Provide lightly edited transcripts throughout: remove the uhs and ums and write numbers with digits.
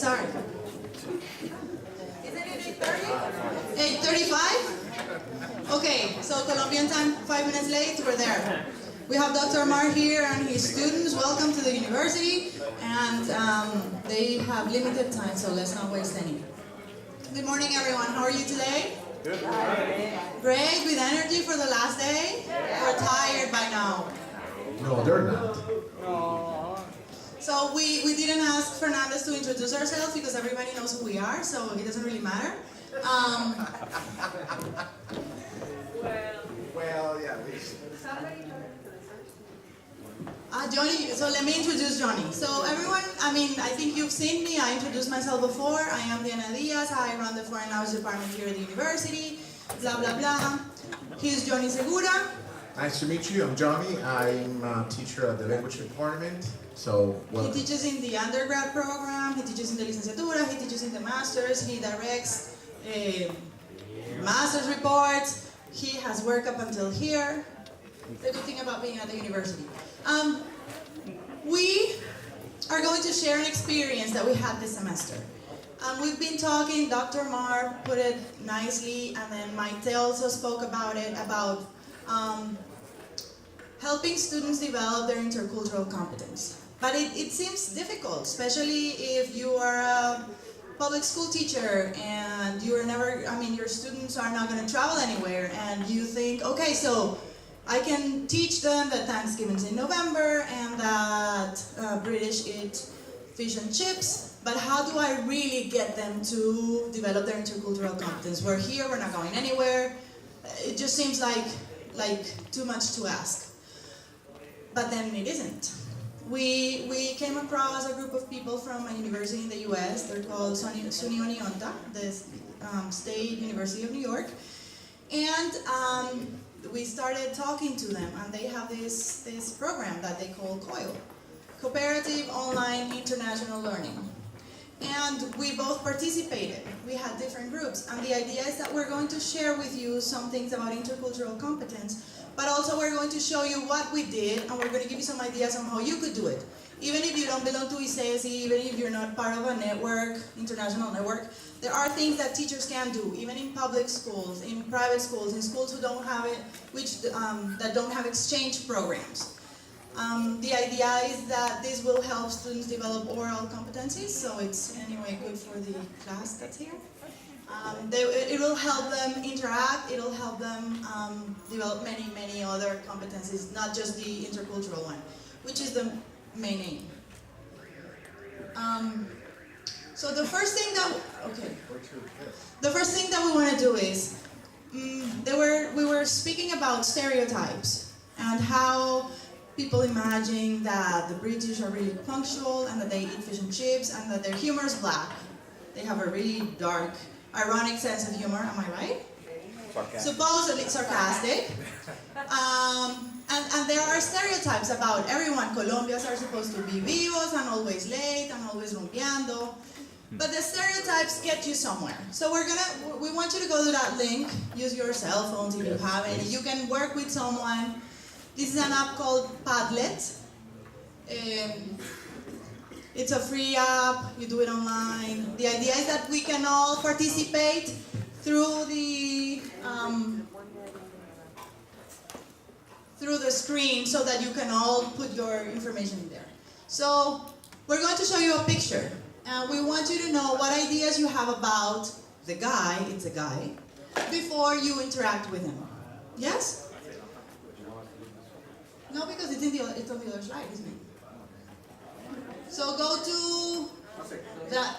start? Isn't it 8:30? 8:35? Okay, so Colombian time, 5 minutes late, we're there. We have Dr. Mar here and his students. Welcome to the university. And they have limited time, so let's not waste any. Good morning, everyone. How are you today? Good. Great, with energy for the last day? We're tired by now. No, they're not. So we didn't ask Fernandez to introduce ourselves because everybody knows who we are, so it doesn't really matter. Well, yeah. Johnny, so let me introduce Johnny. So everyone, I think you've seen me. I introduced myself before. I am Diana Diaz. I run the Foreign Language Department here at the university. Blah, blah, blah. Here's Johnny Segura. Nice to meet you. I'm Johnny. I'm a teacher at the language department. So, He teaches in the undergrad program. He teaches in the licenciatura. He teaches in the masters. He directs master's reports. He has work up until here. The good thing about being at the university. We are going to share an experience that we had this semester. We've been talking, Dr. Mar put it nicely, and then Maite also spoke about it, about helping students develop their intercultural competence. But it seems difficult, especially if you are a public school teacher and you are never, your students are not going to travel anywhere, and you think, okay, so I can teach them that Thanksgiving's in November and that British eat fish and chips, but how do I really get them to develop their intercultural competence? We're here, we're not going anywhere. It just seems like too much to ask. But then it isn't. We came across a group of people from a university in the US. They're called SUNY Oneonta, the State University of New York. And we started talking to them, and they have this program that they call COIL, Cooperative Online International Learning. And we both participated. We had different groups, and the idea is that we're going to share with you some things about intercultural competence, but also we're going to show you what we did, and we're going to give you some ideas on how you could do it. Even if you don't belong to ICESI, even if you're not part of a network, international network, there are things that teachers can do, even in public schools, in private schools, in schools who don't have it, that don't have exchange programs. The idea is that this will help students develop oral competencies, so it's anyway good for the class that's here. It will help them interact, it will help them develop many, many other competencies, not just the intercultural one, which is the main aim. So the first thing that we want to do is, we were speaking about stereotypes and how people imagine that the British are really punctual and that they eat fish and chips and that their humor is black. They have a really dark, ironic sense of humor, am I right? Sarcastic. Supposedly sarcastic. And there are stereotypes about everyone. Colombians are supposed to be vivos and always late and always rumbeando. But the stereotypes get you somewhere. So we want you to go to that link, use your cell phones if you have any. You can work with someone. This is an app called Padlet. It's a free app, you do it online. The idea is that we can all participate through the screen so that you can all put your information in there. So we're going to show you a picture. And we want you to know what ideas you have about the guy, it's a guy, before you interact with him. Yes? No, because it's on the other slide, isn't it? So go to that.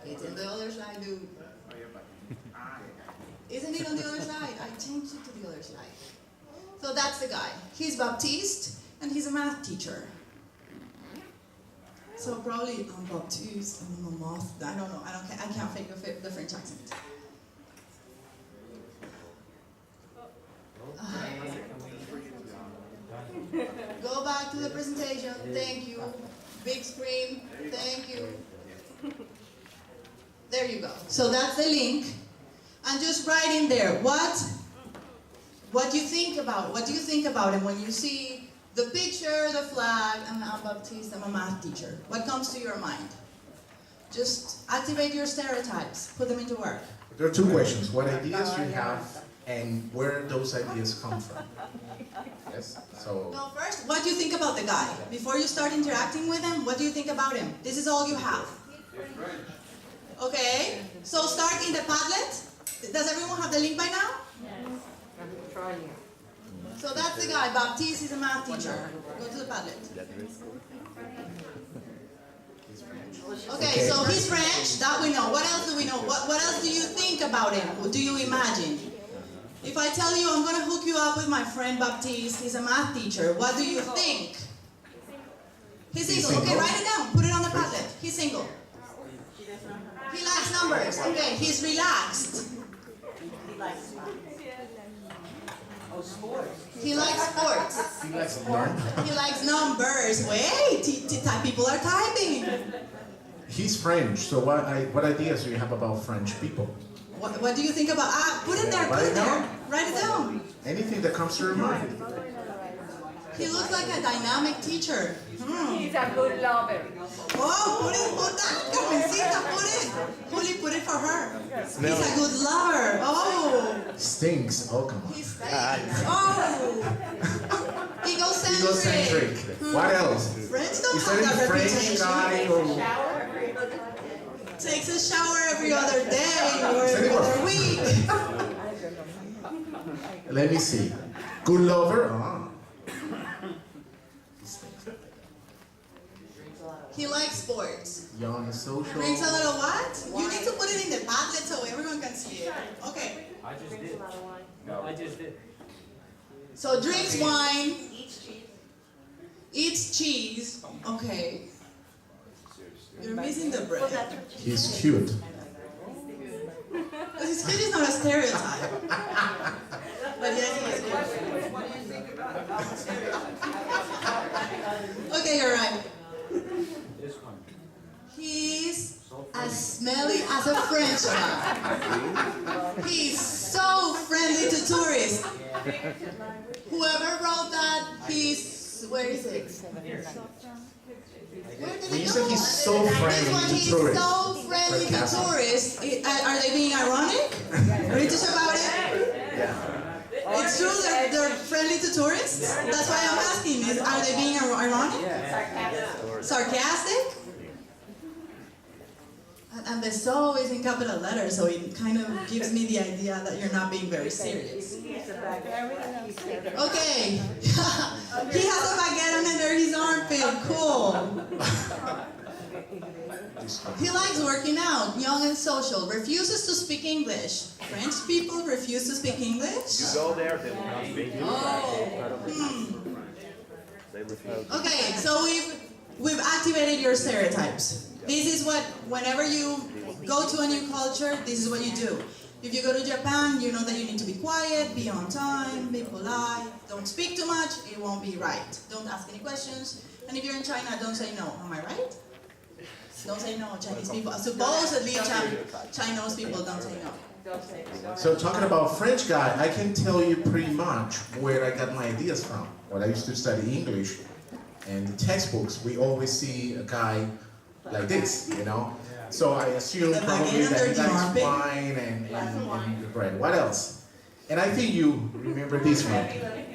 It's in the other slide, dude. Isn't it on the other slide? I changed it to the other slide. So that's the guy. He's Baptiste, and he's a math teacher. So probably I'm Baptiste, I'm a math. I don't know. I can't fake the French accent. Go back to the presentation. Thank you. Big screen. Thank you. There you go. So that's the link. And just write in there what you think about. What do you think about it when you see the picture, the flag, and I'm Baptiste, I'm a math teacher? What comes to your mind? Just activate your stereotypes, put them into work. There are two questions. What ideas you have and where those ideas come from? Yes? So, Well, first, what do you think about the guy? Before you start interacting with him, what do you think about him? This is all you have. Okay, so start in the Padlet. Does everyone have the link by now? So that's the guy, Baptiste, he's a math teacher. Go to the Padlet. Okay, so he's French, that we know. What else do we know? What else do you think about him? What do you imagine? If I tell you I'm going to hook you up with my friend Baptiste, he's a math teacher, what do you think? He's single. Okay, write it down. Put it on the Padlet. He's single. He likes numbers. Okay, he's relaxed. He likes sports. he likes to learn. He likes numbers. Wait, people are typing. He's French, so what ideas do you have about French people? What do you think about? Put it there. Put it there. Write it down. Anything that comes to your mind. He looks like a dynamic teacher. He's a good lover. Oh, put that, Carmencita, put it. Juli, put it for her. He's a good lover. Oh, Stinks. Oh, come on. he stinks. Oh, egocentric. Egocentric. What else? French don't Is have there that any French reputation. guy or Takes a shower every other day or every other week. let me see. Good lover? Ah. He likes sports. Young and social. Drinks a little what? You need to put it in the Padlet so everyone can see it. Okay. I just did. No, I just did. So drinks wine. Eats cheese. Okay. You're missing the bread. He's cute. His kid is not a stereotype. But yes, he is good. Okay, you're right. This one. He's as smelly as a Frenchman. He's so friendly to tourists. Whoever wrote that, where is it? Where did When it you go? say he's so This friendly one, to he's tourists. so friendly to tourists. Are they being ironic? British about it? It's true that they're friendly to tourists? That's why I'm asking. Are they being ironic? Sarcastic? And the so is in capital letters, so it kind of gives me the idea that you're not being very serious. Okay. He has a baguette under his armpit. Cool. He likes working out, young and social, refuses to speak English. French people refuse to speak English? You go there, they will not speak you. They refuse. Okay, so we've activated your stereotypes. This is what, whenever you go to a new culture, this is what you do. If you go to Japan, you know that you need to be quiet, be on time, be polite, don't speak too much, it won't be right. Don't ask any questions. And if you're in China, don't say no. Am I right? Don't say no, Chinese people. Supposedly Chinese people don't say no. So talking about French guy, I can tell you pretty much where I got my ideas from. When I used to study English, and the textbooks, we always see a guy like this, you know? So I assume probably that he likes wine and bread. What else? And I think you remember this one.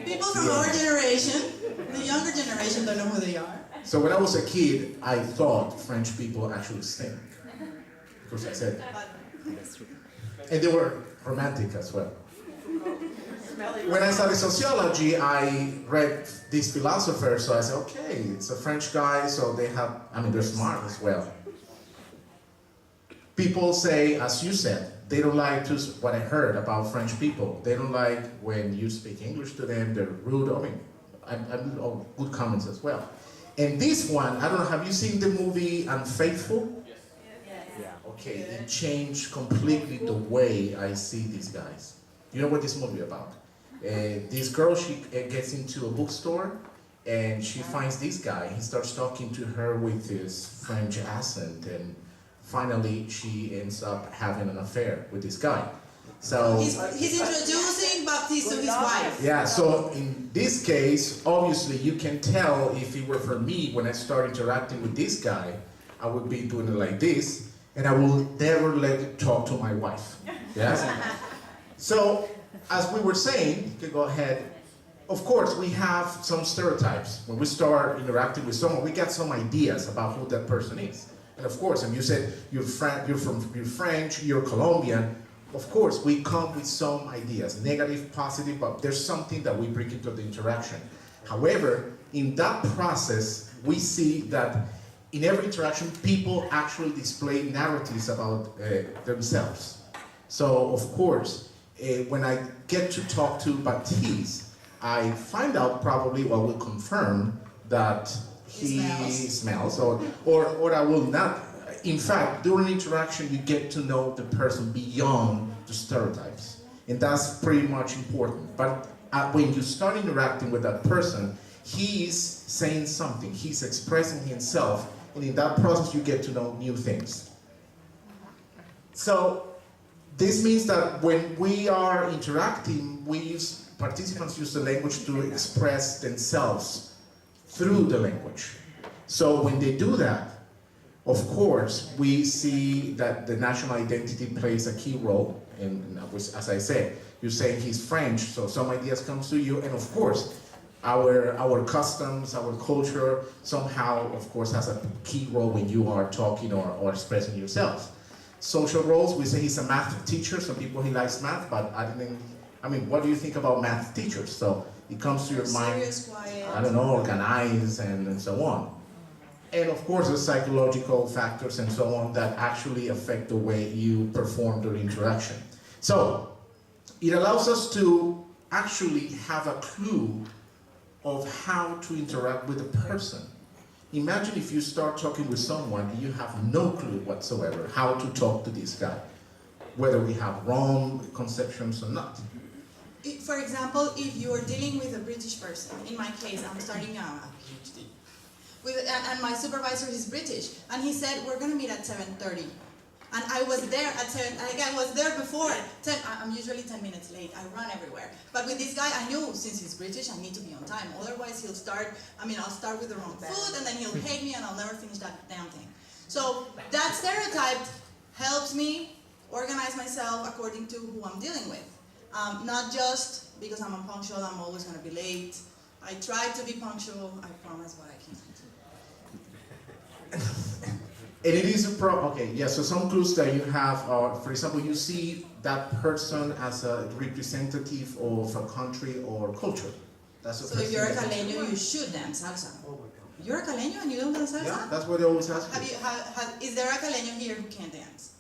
People from our generation, the younger generation don't know who they are. So when I was a kid, I thought French people actually stink. Because I said, and they were romantic as well. When I studied sociology, I read this philosopher, so I said, okay, it's a French guy, so they're smart as well. People say, as you said, they don't like what I heard about French people. They don't like when you speak English to them, they're rude. I mean, I'm all good comments as well. And this one, I don't know, have you seen the movie Unfaithful? Yes. Yeah, okay, it changed completely the way I see these guys. You know what this movie about? This girl, she gets into a bookstore and she finds this guy. He starts talking to her with his French accent, and finally she ends up having an affair with this guy. So He's introducing Baptiste to his wife. yeah, so in this case, obviously you can tell if it were for me when I start interacting with this guy, I would be doing it like this, and I will never let it talk to my wife. Yes? So, as we were saying, you can go ahead. Of course, we have some stereotypes. When we start interacting with someone, we get some ideas about who that person is. And of course, and you said you're French, you're Colombian. Of course, we come with some ideas, negative, positive, but there's something that we bring into the interaction. However, in that process, we see that in every interaction, people actually display narratives about themselves. So, of course, when I get to talk to Baptiste, I find out probably, well, will confirm that he smells, or I will not. In fact, during interaction, you get to know the person beyond the stereotypes. And that's pretty much important. But when you start interacting with that person, he's saying something, he's expressing himself, and in that process, you get to know new things. So, this means that when we are interacting, participants use the language to express themselves through the language. So when they do that, of course, we see that the national identity plays a key role. And as I said, you're saying he's French, so some ideas come to you. And of course, our customs, our culture, somehow, of course, has a key role when you are talking or expressing yourself. Social roles, we say he's a math teacher. Some people, he likes math, but what do you think about math teachers? So it comes to your mind, Serious, quiet. I don't know, organized and so on. And of course, there's psychological factors and so on that actually affect the way you perform the interaction. So it allows us to actually have a clue of how to interact with a person. Imagine if you start talking with someone and you have no clue whatsoever how to talk to this guy, whether we have wrong conceptions or not. For example, if you're dealing with a British person, in my case, I'm starting a PhD, and my supervisor is British, and he said, we're going to meet at 7:30. And I was there at 7, I was there before 10, I'm usually 10 minutes late, I run everywhere. But with this guy, I knew, since he's British, I need to be on time. Otherwise, I'll start with the wrong food, and then he'll hate me, and I'll never finish that damn thing. So that stereotype helps me organize myself according to who I'm dealing with. Not just because I'm unpunctual, I'm always going to be late. I try to be punctual, I promise, but I can't. And it is a problem. Okay, yeah, so some clues that you have are, for example, you see that person as a representative of a country or culture. That's So if you're a Caleño, you should dance salsa. You're a Caleño and you don't dance salsa? Yeah, that's what they always ask you. Is there a Caleño here who can't dance?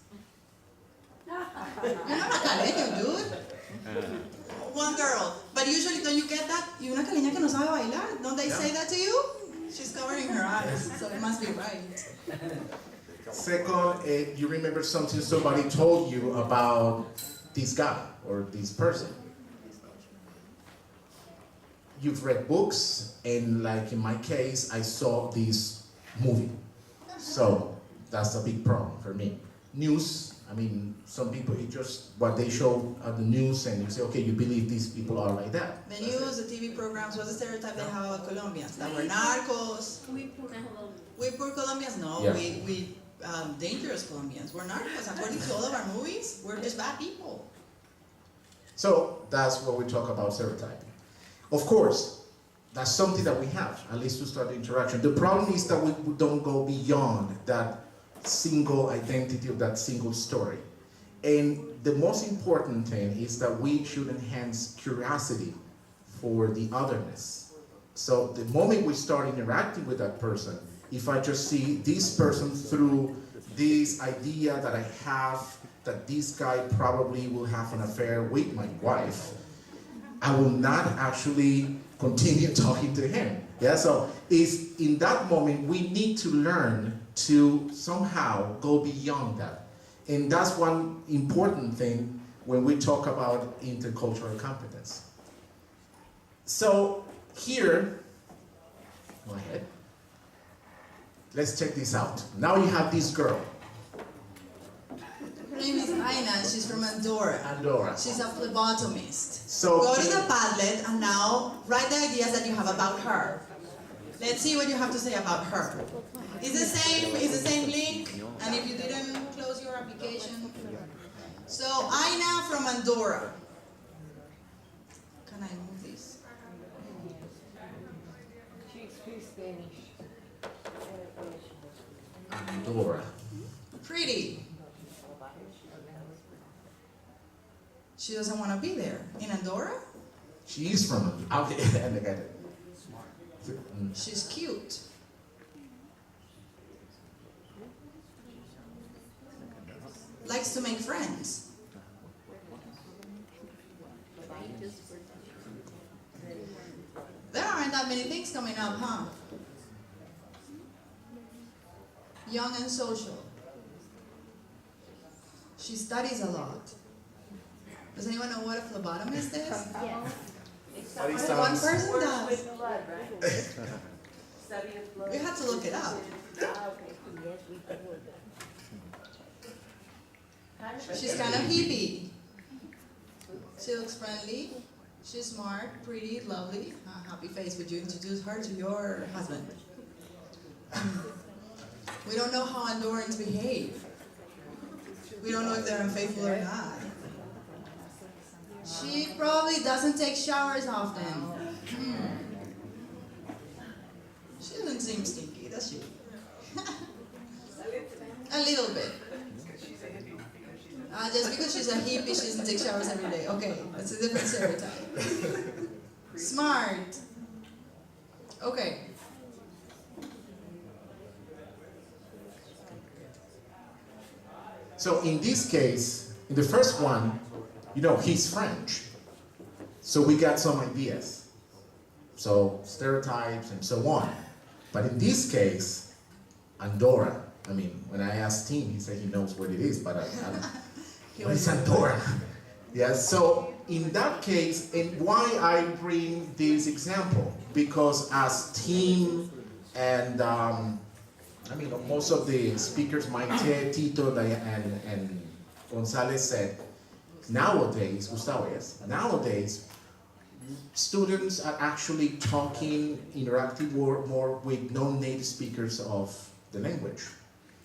You're not a Caleño, dude. One girl. But usually, don't you get that? ¿Y una caleña que no sabe bailar? Don't they say that to you? She's covering her eyes, so it must be right. Second, you remember something somebody told you about this guy or this person. You've read books, and like in my case, I saw this movie. So that's a big problem for me. News, some people, it's just what they show on the news, and you say, okay, you believe these people are like that. The news, the TV programs, what's the stereotype they have about Colombians? That we're narcos. We poor Colombians? No, Yeah. we dangerous Colombians. We're narcos. According to all of our movies, we're just bad people. So that's what we talk about stereotyping. Of course, that's something that we have, at least to start the interaction. The problem is that we don't go beyond that single identity of that single story. And the most important thing is that we should enhance curiosity for the otherness. So the moment we start interacting with that person, if I just see this person through this idea that I have, that this guy probably will have an affair with my wife, I will not actually continue talking to him. Yeah, so it's in that moment we need to learn to somehow go beyond that. And that's one important thing when we talk about intercultural competence. So here, go ahead. Let's check this out. Now you have this girl. Her name is Aina, and she's from Andorra. Andorra. She's a phlebotomist. So go to the Padlet and now write the ideas that you have about her. Let's see what you have to say about her. It's the same link, and if you didn't close your application. So, Aina from Andorra. Can I move this? She speaks Spanish. Andorra. Pretty. She doesn't want to be there. In Andorra? She is from okay, and I got it. She's cute. Likes to make friends. There aren't that many things coming up, huh? Young and social. She studies a lot. Does anyone know what a phlebotomist is? But it One sounds, person does. With blood, right? Study of blood. We had to look it up. She's kind of hippie. She looks friendly. She's smart, pretty, lovely. Happy face. Would you introduce her to your husband? We don't know how Andorrans behave. We don't know if they're unfaithful or not. She probably doesn't take showers often. She doesn't seem stinky, does she? A little bit. Just because she's a hippie, she doesn't take showers every day. Okay, that's a different stereotype. Smart. Okay. so in this case, in the first one, you know, he's French. So we got some ideas. So stereotypes and so on. But in this case, Andorra. I mean, when I asked him, he said he knows what it is, but what is Andorra? Yeah, so in that case, and why I bring this example? Because as Tim and I mean, most of the speakers, Maite, Tito, and Gonzalez said, nowadays, Gustavo, yes, nowadays, students are actually talking, interacting more with non-native speakers of the language.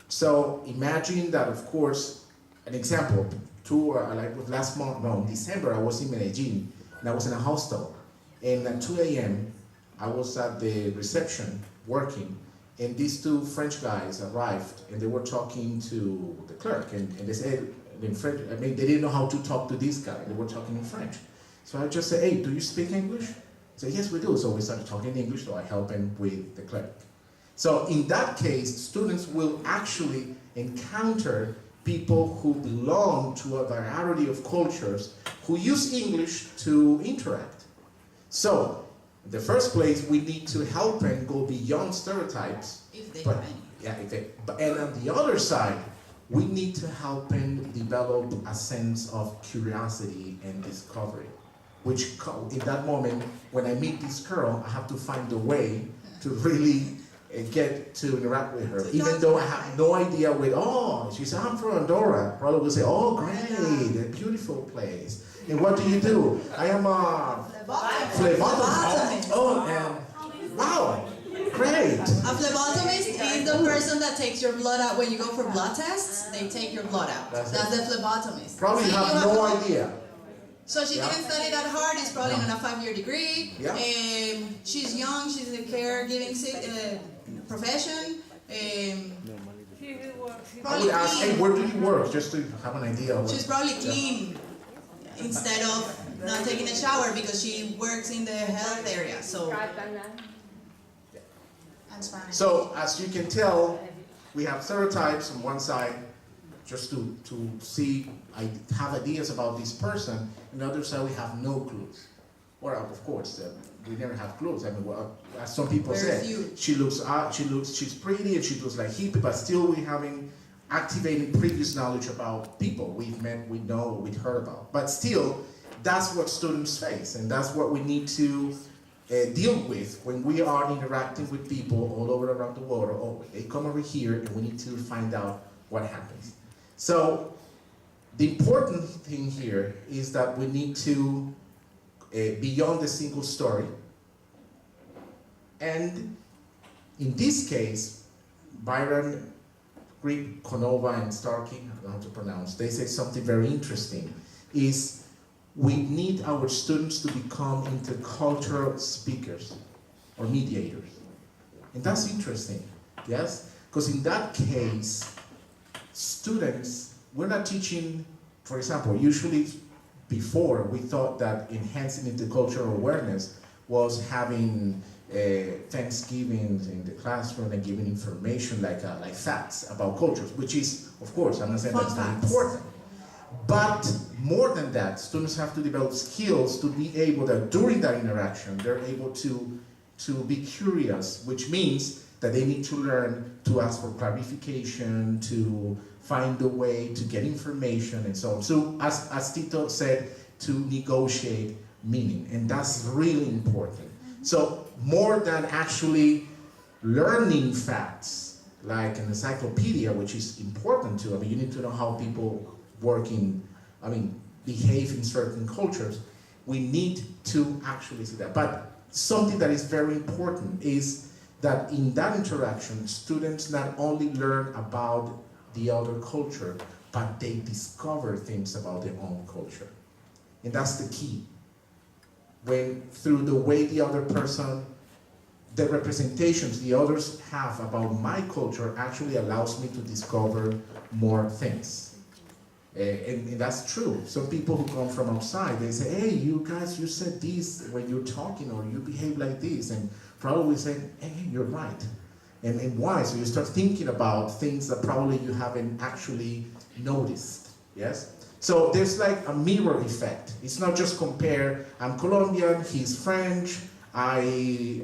So imagine that, of course, an example, like last month, no, in December, I was in Medellin, and I was in a hostel, and at 2 a.m., I was at the reception working, and these two French guys arrived, and they were talking to the clerk, and they said in French, I mean, they didn't know how to talk to this guy, they were talking in French. So I just said, hey, do you speak English? He said, yes, we do. So we started talking in English, so I helped him with the clerk. So in that case, students will actually encounter people who belong to a variety of cultures who use English to interact. So, in the first place, we need to help them go beyond stereotypes. If they But, have any. yeah, and on the other side, we need to help them develop a sense of curiosity and discovery. Which, in that moment, when I meet this girl, I have to find a way to really get to interact with her, even though I have no idea she said, I'm from Andorra. Probably will say, oh, great, a beautiful place. And what do? I am a phlebotomist. Oh, and wow, great. A phlebotomist is the person that takes your blood out when you go for blood tests. They take your blood out. That's the phlebotomist. Probably See, have no idea. So she didn't study that hard. It's probably on a 5-year degree. Yeah. She's young. She's in a caregiving profession. I Probably would ask, hey, clean. where do you work? Just to have an idea. Of She's probably clean instead of not taking a shower because she works in the health area. So that's fine. So, as you can tell, we have stereotypes on one side, just to see, I have ideas about this person. On the other side, we have no clues. Or, of course, we never have clues. I mean, as some people Very say, few. she's pretty and she looks like hippie, but still we haven't activated previous knowledge about people we've met, we know, we've heard about. But still, that's what students face, and that's what we need to deal with when we are interacting with people all over around the world. Oh, they come over here, and we need to find out what happens. So, the important thing here is that we need to beyond the single story. And in this case, Byron, Greek, Konova, and Starkey, I don't know how to pronounce, they say something very interesting, is we need our students to become intercultural speakers or mediators. And that's interesting, yes? Because in that case, students, we're not teaching, for example, usually before we thought that enhancing intercultural awareness was having Thanksgiving in the classroom and giving information like facts about cultures, which is, of course, I'm not saying that's not important. But more than that, students have to develop skills to be able that during that interaction, they're able to be curious, which means that they need to learn to ask for clarification, to find a way to get information and so on. So as Tito said, to negotiate meaning, and that's really important. So more than actually learning facts, like an encyclopedia, which is important too. I mean, you need to know how people behave in certain cultures. We need to actually see that. But something that is very important is that in that interaction, students not only learn about the other culture, but they discover things about their own culture. And that's the key. When through the way the other person, the representations the others have about my culture actually allows me to discover more things. And that's true. Some people who come from outside, they say, hey, you guys, you said this when you're talking, or you behave like this, and probably say, hey, you're right. And why? So you start thinking about things that probably you haven't actually noticed, yes? So there's like a mirror effect. It's not just compare, I'm Colombian, he's French, I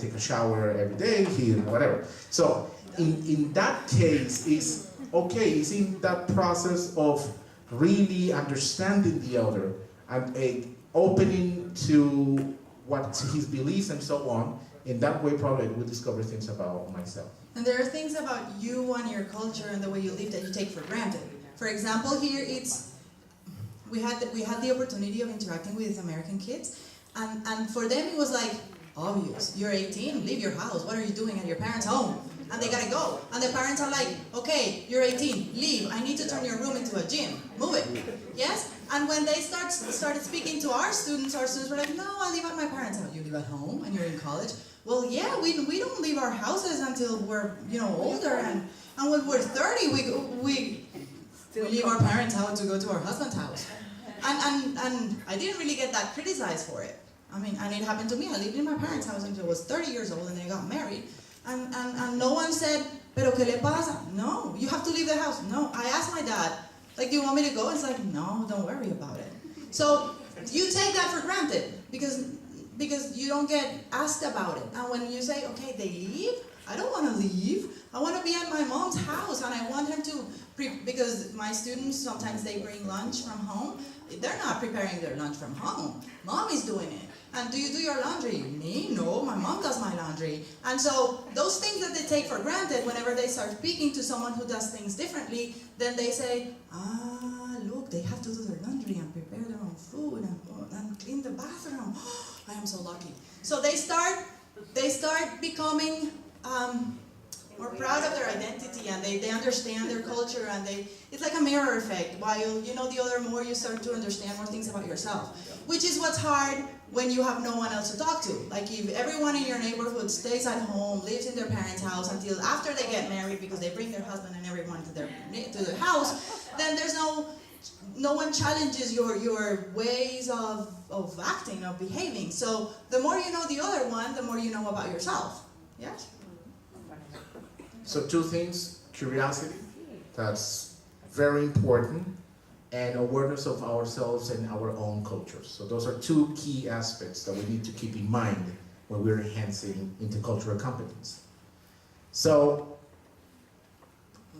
take a shower every day, he whatever. So in that case, it's okay, it's in that process of really understanding the other and opening to what his beliefs and so on. In that way, probably I will discover things about myself. And there are things about you and your culture and the way you live that you take for granted. For example, here we had the opportunity of interacting with American kids, and for them it was like obvious. You're 18, leave your house. What are you doing at your parents' home? And they gotta go. And the parents are like, okay, you're 18, leave. I need to turn your room into a gym. Move it. Yes? And when they started speaking to our students were like, no, I live at my parents' house. You live at home and you're in college? Well, yeah, we don't leave our houses until we're older, and when we're 30, we leave our parents' house to go to our husband's house. And I didn't really get that criticized for it. I mean, and it happened to me. I lived in my parents' house until I was 30 years old, and then I got married. And no one said, pero qué le pasa? No, you have to leave the house. No, I asked my dad, like, do you want me to go? It's like, no, don't worry about it. So you take that for granted because you don't get asked about it. And when you say, okay, they leave, I don't want to leave. I want to be at my mom's house, and I want him to, because my students, sometimes they bring lunch from home. They're not preparing their lunch from home. Mom is doing it. And do you do your laundry? Me? No, my mom does my laundry. And so those things that they take for granted, whenever they start speaking to someone who does things differently, then they say, look, they have to do their laundry and prepare their own food and clean the bathroom. I am so lucky. So they start becoming more proud of their identity, and they understand their culture, and it's like a mirror effect. While you know the other more, you start to understand more things about yourself, which is what's hard when you have no one else to talk to. Like if everyone in your neighborhood stays at home, lives in their parents' house until after they get married, because they bring their husband and everyone to their house, then there's no one challenges your ways of acting, of behaving. So the more you know the other one, the more you know about yourself. Yes? So two things: curiosity, that's very important, and awareness of ourselves and our own cultures. So those are two key aspects that we need to keep in mind when we're enhancing intercultural competence. So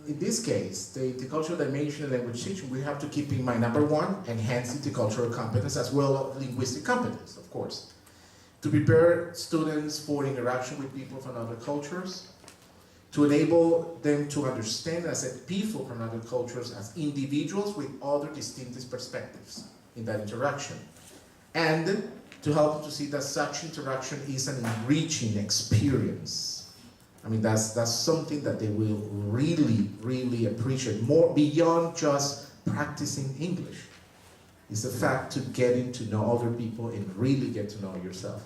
in this case, the intercultural dimension and language teaching, we have to keep in mind, number one, enhance intercultural competence as well as linguistic competence, of course. To prepare students for interaction with people from other cultures, to enable them to understand, as I said, people from other cultures as individuals with other distinctive perspectives in that interaction. And to help them to see that such interaction is an enriching experience I mean, that's something that they will really, really appreciate, more beyond just practicing English. It's the fact to getting to know other people and really get to know yourself.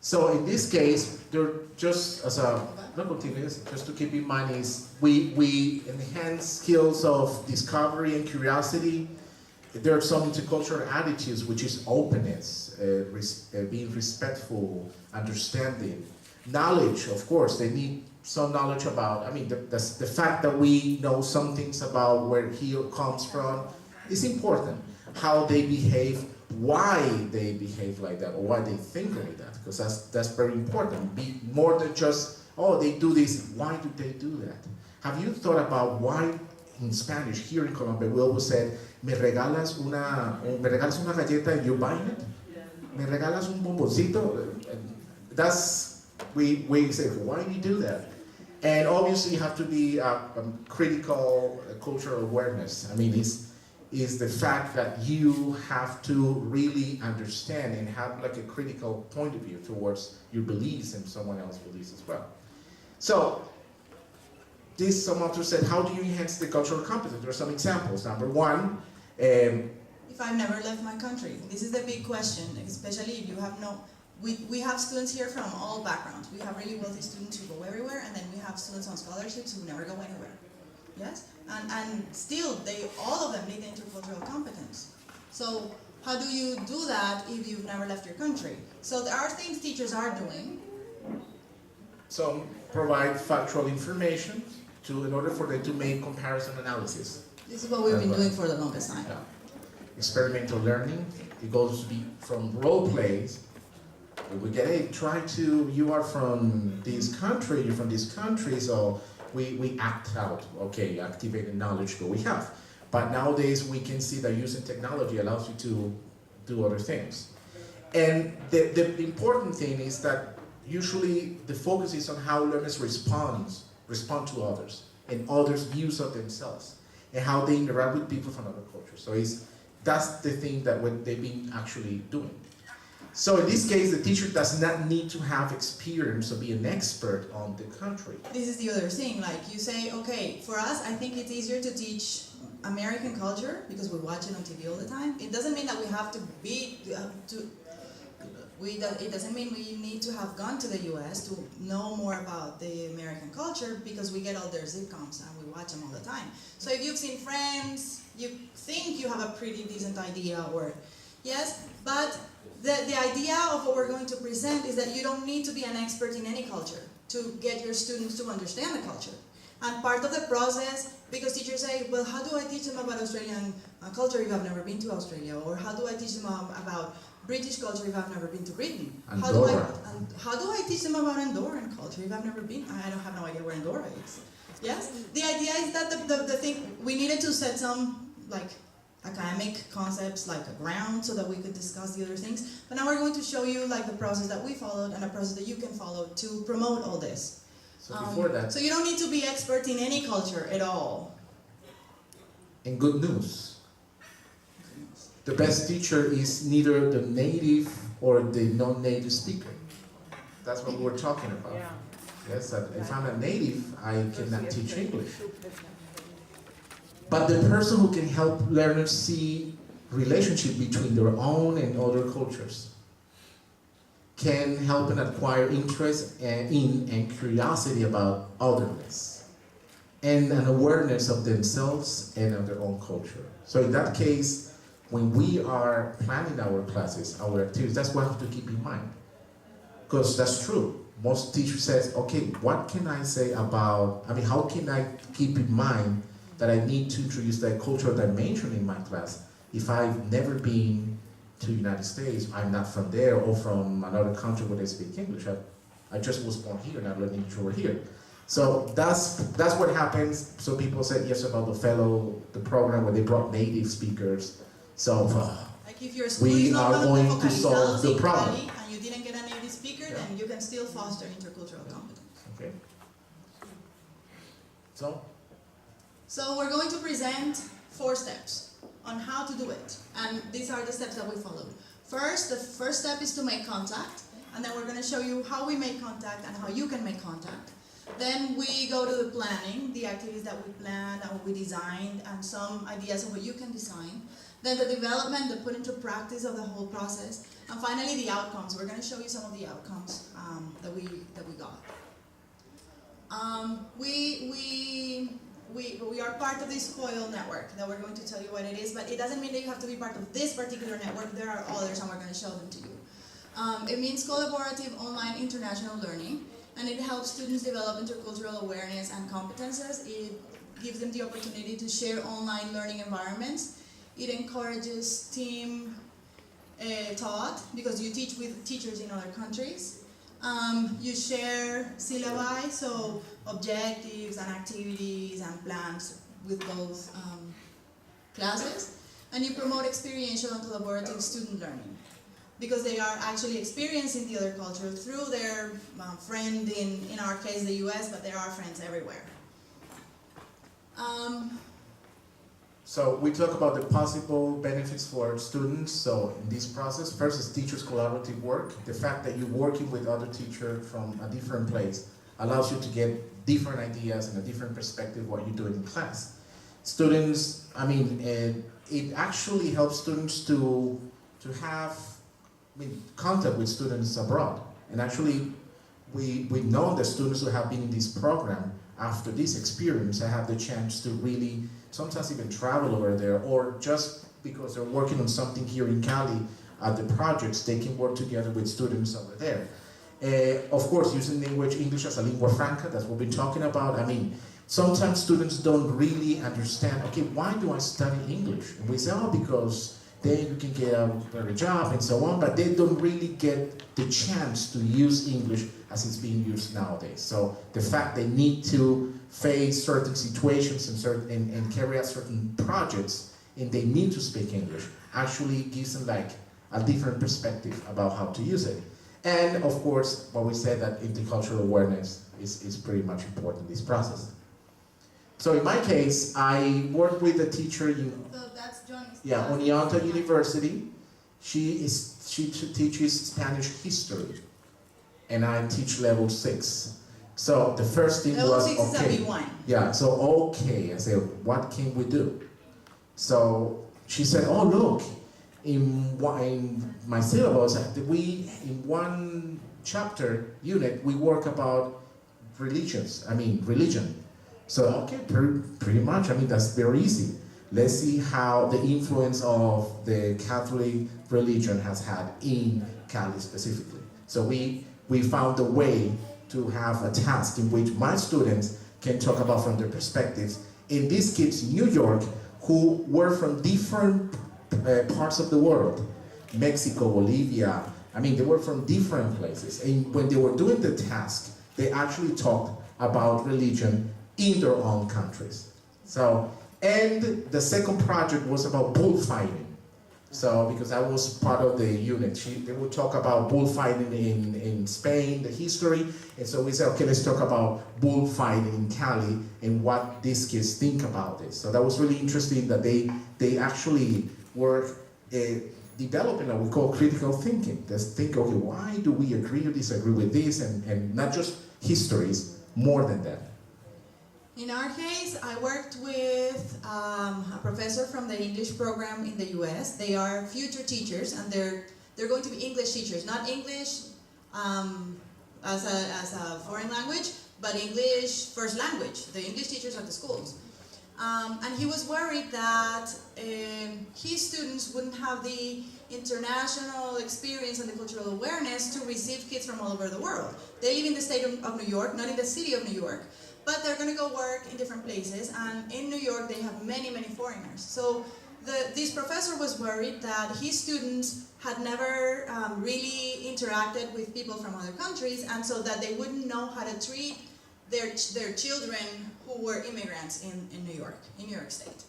So in this case, they're just as a, no, continuous, just to keep in mind is we enhance skills of discovery and curiosity. There are some intercultural attitudes, which is openness, being respectful, understanding. Knowledge, of course, they need some knowledge about, I mean, the fact that we know some things about where he comes from is important. How they behave, why they behave like that, or why they think like that, because that's very important. Be more than just, oh, they do this, why do they do that? Have you thought about why in Spanish, here in Colombia, we always say, me regalas una galleta and you buy it? Me regalas un bomboncito? That's, we say, why do you do that? And obviously you have to be critical cultural awareness. I mean, is the fact that you have to really understand and have like a critical point of view towards your beliefs and someone else's beliefs as well. So, some author said, how do you enhance the cultural competence? There are some examples. Number one, If I've never left my country, this is the big question, especially if you have no, we have students here from all backgrounds. We have really wealthy students who go everywhere, and then we have students on scholarships who never go anywhere. Yes? And still, all of them need intercultural competence. So how do you do that if you've never left your country? So there are things teachers are doing. some provide factual information in order for them to make comparison analysis. This is what we've been doing for the longest time. Yeah. Experimental learning, it goes to be from role plays. We get, hey, you are from this country, you're from this country, so we act out, okay, activate the knowledge that we have. But nowadays we can see that using technology allows you to do other things. And the important thing is that usually the focus is on how learners respond to others and others' views of themselves and how they interact with people from other cultures. So that's the thing that they've been actually doing. So in this case, the teacher does not need to have experience or be an expert on the country. This is the other thing, like you say, okay, for us, I think it's easier to teach American culture because we watch it on TV all the time. It doesn't mean that we have to be, it doesn't mean we need to have gone to the US to know more about the American culture because we get all their sitcoms and we watch them all the time. So if you've seen Friends, you think you have a pretty decent idea, or yes, but the idea of what we're going to present is that you don't need to be an expert in any culture to get your students to understand the culture. And part of the process, because teachers say, well, how do I teach them about Australian culture if I've never been to Australia? Or how do I teach them about British culture if I've never been to Britain? How do I teach them about Andorran culture if I've never been? I don't have no idea where Andorra is. Yes? The idea is that the thing, we needed to set some, like, academic concepts like a ground so that we could discuss the other things. But now we're going to show you like the process that we followed and a process that you can follow to promote all this. So before that, so you don't need to be expert in any culture at all. and good news, the best teacher is neither the native or the non-native speaker. That's what we're talking about. Yeah. Yes, that if I'm a native, I cannot teach English. But the person who can help learners see relationship between their own and other cultures can help them acquire interest in and curiosity about otherness and an awareness of themselves and of their own culture. So in that case, when we are planning our classes, our activities, that's what we have to keep in mind. Because that's true. Most teachers says, okay, what can I say about, how can I keep in mind that I need to introduce that cultural dimension in my class if I've never been to the United States, I'm not from there, or from another country where they speak English. I just was born here and I learned English over here. So that's what happens. So people said yes about the program where they brought native speakers. So like if your school we is not are going to solve the problem. And you didn't get a native speaker, then you can still foster intercultural competence. Okay. So we're going to present 4 steps on how to do it. And these are the steps that we followed. First, the first step is to make contact. and then we're going to show you how we make contact and how you can make contact. Then we go to the planning, the activities that we planned and what we designed, and some ideas of what you can design. Then the development, the put into practice of the whole process, and finally the outcomes. We're going to show you some of the outcomes that we got. We are part of this COIL network that we're going to tell you what it is, but it doesn't mean that you have to be part of this particular network. There are others, and we're going to show them to you. It means collaborative online international learning, and it helps students develop intercultural awareness and competences. It gives them the opportunity to share online learning environments. It encourages team taught, because you teach with teachers in other countries. You share syllabi, so objectives and activities and plans with both classes. And you promote experiential and collaborative student learning, because they are actually experiencing the other culture through their friend, in our case the US, but there are friends everywhere. So we talk about the possible benefits for students. So in this process, first is teachers' collaborative work. The fact that you're working with other teachers from a different place allows you to get different ideas and a different perspective what you're doing in class. Students, it actually helps students to have contact with students abroad. And actually, we know that students who have been in this program, after this experience, have the chance to really sometimes even travel over there, or just because they're working on something here in Cali at the projects, they can work together with students over there. Of course, using language, English as a lingua franca, that's what we're talking about. Sometimes students don't really understand, okay, why do I study English? And we say, oh, because then you can get a better job and so on, but they don't really get the chance to use English as it's being used nowadays. So the fact they need to face certain situations and carry out certain projects, and they need to speak English, actually gives them like a different perspective about how to use it. And of course, what we said, that intercultural awareness is pretty much important in this process. So in my case, I work with a teacher in Oneonta University. She teaches Spanish history, and I teach level 6. So the first thing level was, 6 okay. is a B1. Yeah, so okay, I said, what can we do? So she said, oh look, in my syllabus, in one chapter unit, we work about religion. So okay, pretty much, that's very easy. Let's see how the influence of the Catholic religion has had in Cali specifically. So we found a way to have a task in which my students can talk about from their perspectives. And these kids in New York, who were from different parts of the world, Mexico, Bolivia, they were from different places. And when they were doing the task, they actually talked about religion in their own countries. And the second project was about bullfighting. So, because I was part of the unit, they would talk about bullfighting in Spain, the history, and so we said, okay, let's talk about bullfighting in Cali and what these kids think about this. So that was really interesting that they actually were developing what we call critical thinking. They think, okay, why do we agree or disagree with this, and not just histories, more than that. In our case, I worked with a professor from the English program in the US. They are future teachers, and they're going to be English teachers, not English as a foreign language, but English first language, the English teachers at the schools. And he was worried that his students wouldn't have the international experience and the cultural awareness to receive kids from all over the world. They live in the state of New York, not in the city of New York, but they're going to go work in different places, and in New York they have many, many foreigners. So this professor was worried that his students had never really interacted with people from other countries, and so that they wouldn't know how to treat their children who were immigrants in New York State.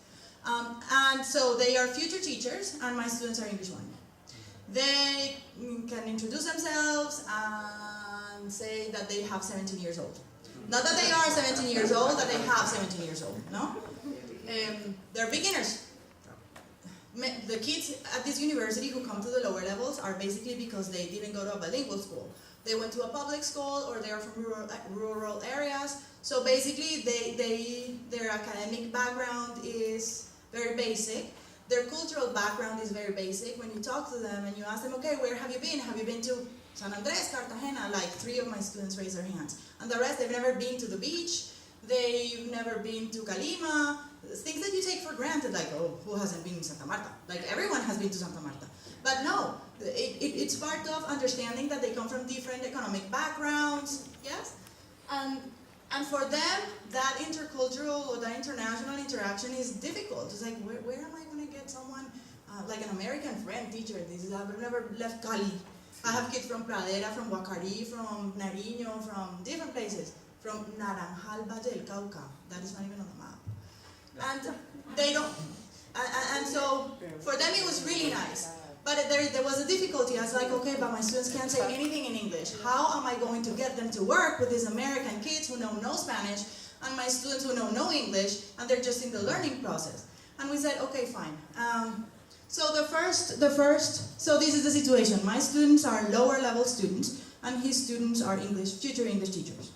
And so they are future teachers, and my students are English 1. They can introduce themselves and say that they have 17 years old. Not that they are 17 years old, that they have 17 years old, no? They're beginners. The kids at this university who come to the lower levels are basically because they didn't go to a bilingual school. they went to a public school, or they are from rural areas. So basically, their academic background is very basic. Their cultural background is very basic. When you talk to them and you ask them, okay, where have you been? Have you been to San Andres, Cartagena? Like 3 of my students raise their hands. And the rest, they've never been to the beach. They've never been to Calima. Things that you take for granted, like, oh, who hasn't been in Santa Marta? Like, everyone has been to Santa Marta. But no, it's part of understanding that they come from different economic backgrounds, yes? And for them, that intercultural or that international interaction is difficult. It's like, where am I going to get someone, like an American friend, teacher? I've never left Cali. I have kids from Pradera, from Huacari, from Nariño, from different places. From Naranjal, Valle del Cauca. That is not even on the map. And they don't, and so for them it was really nice. But there was a difficulty. I was like, okay, but my students can't say anything in English. How am I going to get them to work with these American kids who know no Spanish, and my students who know no English, and they're just in the learning process? And we said, okay, fine. So so this is the situation. My students are lower level students, and his students are future English teachers.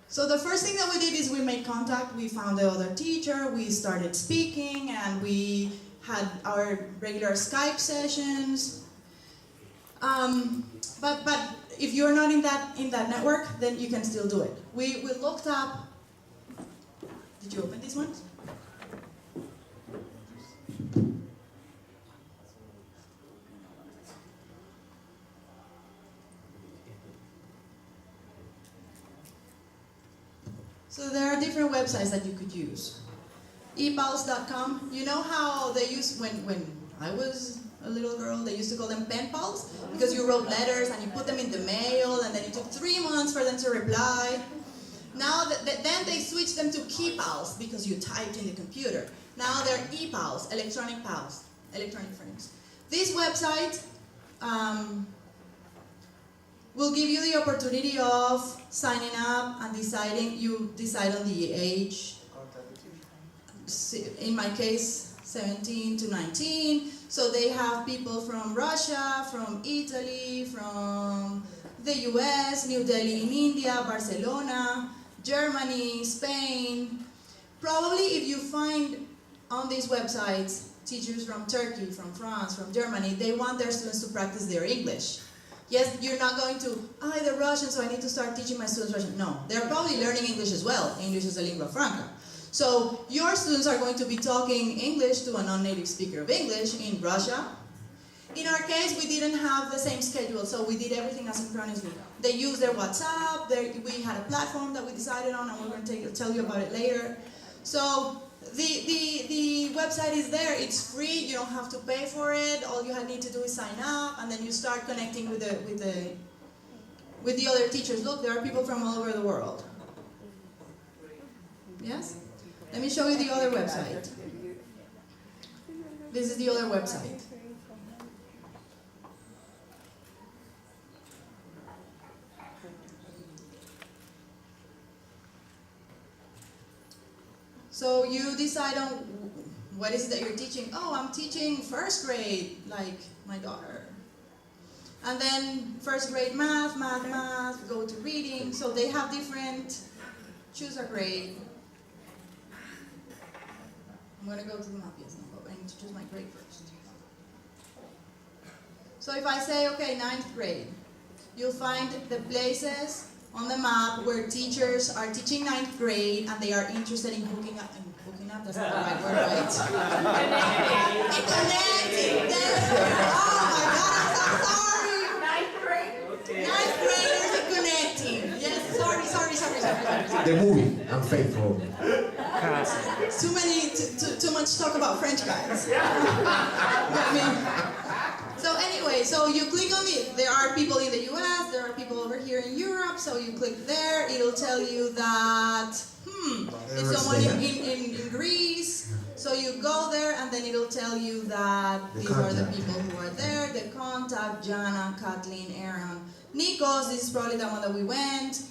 So the first thing that we did is we made contact. We found the other teacher, we started speaking, and we had our regular Skype sessions. But if you're not in that network, then you can still do it. We looked up. Did you open these ones? So there are different websites that you could use. epals.com, you know how they used, when I was a little girl, they used to call them pen pals? Because you wrote letters and you put them in the mail, and then it took 3 months for them to reply. Now, then they switched them to keypals, because you typed in the computer. Now they're epals, electronic pals, electronic friends. This website will give you the opportunity of signing up and deciding. You decide on the age. In my case, 17 to 19. So they have people from Russia, from Italy, from the US, New Delhi in India, Barcelona, Germany, Spain. Probably if you find on these websites teachers from Turkey, from France, from Germany, they want their students to practice their English. Yes, you're not going to, they're Russian, so I need to start teaching my students Russian. No, they're probably learning English as well. English is a lingua franca. So your students are going to be talking English to a non-native speaker of English in Russia. In our case, we didn't have the same schedule, so we did everything asynchronously. They used their WhatsApp, we had a platform that we decided on, and we're going to tell you about it later. So the website is there, it's free, you don't have to pay for it, all you need to do is sign up, and then you start connecting with the other teachers. Look, there are people from all over the world. Yes? Let me show you the other website. This is the other website. So you decide on what is it that you're teaching. Oh, I'm teaching first grade, like my daughter. And then first grade math, go to reading. So they have different, choose a grade. I'm going to go to the map, yes, no, but I need to choose my grade first. So if I say, okay, 9th grade, you'll find the places on the map where teachers are teaching 9th grade and they are interested in hooking up, that's not the right word, right? Connecting. Oh my God, I'm so sorry. 9th grade. Okay. 9th graders are connecting. Yes, sorry. The movie, Unfaithful. Too much talk about French guys. So anyway, so you click on it. There are people in the US, there are people over here in Europe, so you click there, it'll tell you that, it's someone in Greece, so you go there and then it'll tell you that these are the people who are there, the contact, Jana, Kathleen, Aaron, Nikos, this is probably the one that we went,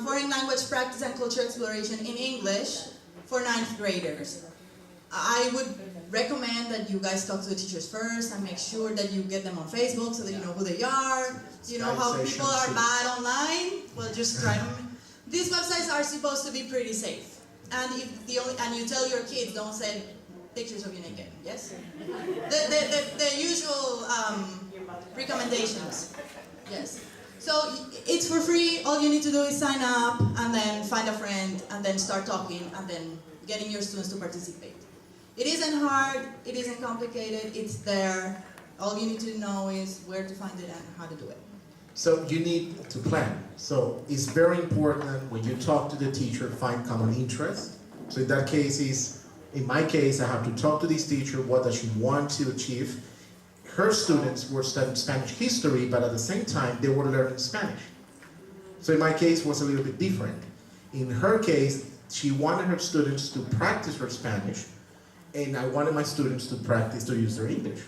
foreign language practice and cultural exploration in English for 9th graders. I would recommend that you guys talk to the teachers first and make sure that you get them on Facebook so that you know who they are. You know how people are bad online? Well, just try them. These websites are supposed to be pretty safe. And and you tell your kids, don't send pictures of you naked, yes? The usual recommendations, yes. So it's for free, all you need to do is sign up and then find a friend and then start talking and then getting your students to participate. It isn't hard, it isn't complicated, it's there. All you need to know is where to find it and how to do it. So you need to plan. So it's very important when you talk to the teacher, find common interest. So in that case in my case, I have to talk to this teacher, what does she want to achieve? Her students were studying Spanish history, but at the same time, they were learning Spanish. So in my case, it was a little bit different. In her case, she wanted her students to practice her Spanish, and I wanted my students to practice to use their English.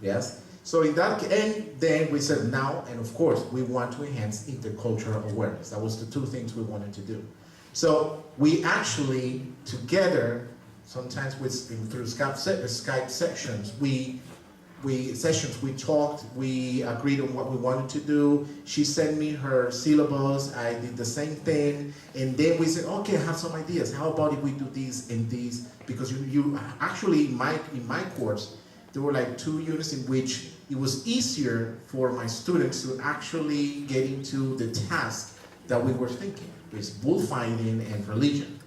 Yes? So in that, and then we said now, and of course, we want to enhance intercultural awareness. That was the two things we wanted to do. So we actually, together, sometimes through Skype sessions, we talked, we agreed on what we wanted to do. She sent me her syllabus, I did the same thing, and then we said, okay, I have some ideas. How about if we do this and this? Because you actually, in my course, there were like 2 units in which it was easier for my students to actually get into the task that we were thinking, which is bullfighting and religion.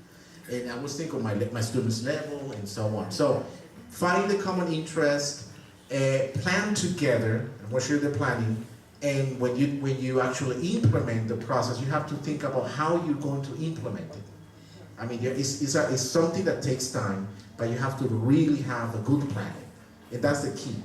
And I was thinking of my students' level and so on. So find the common interest, plan together, and what you're planning, and when you actually implement the process, you have to think about how you're going to implement it. I mean, it's something that takes time, but you have to really have a good plan. And that's the key.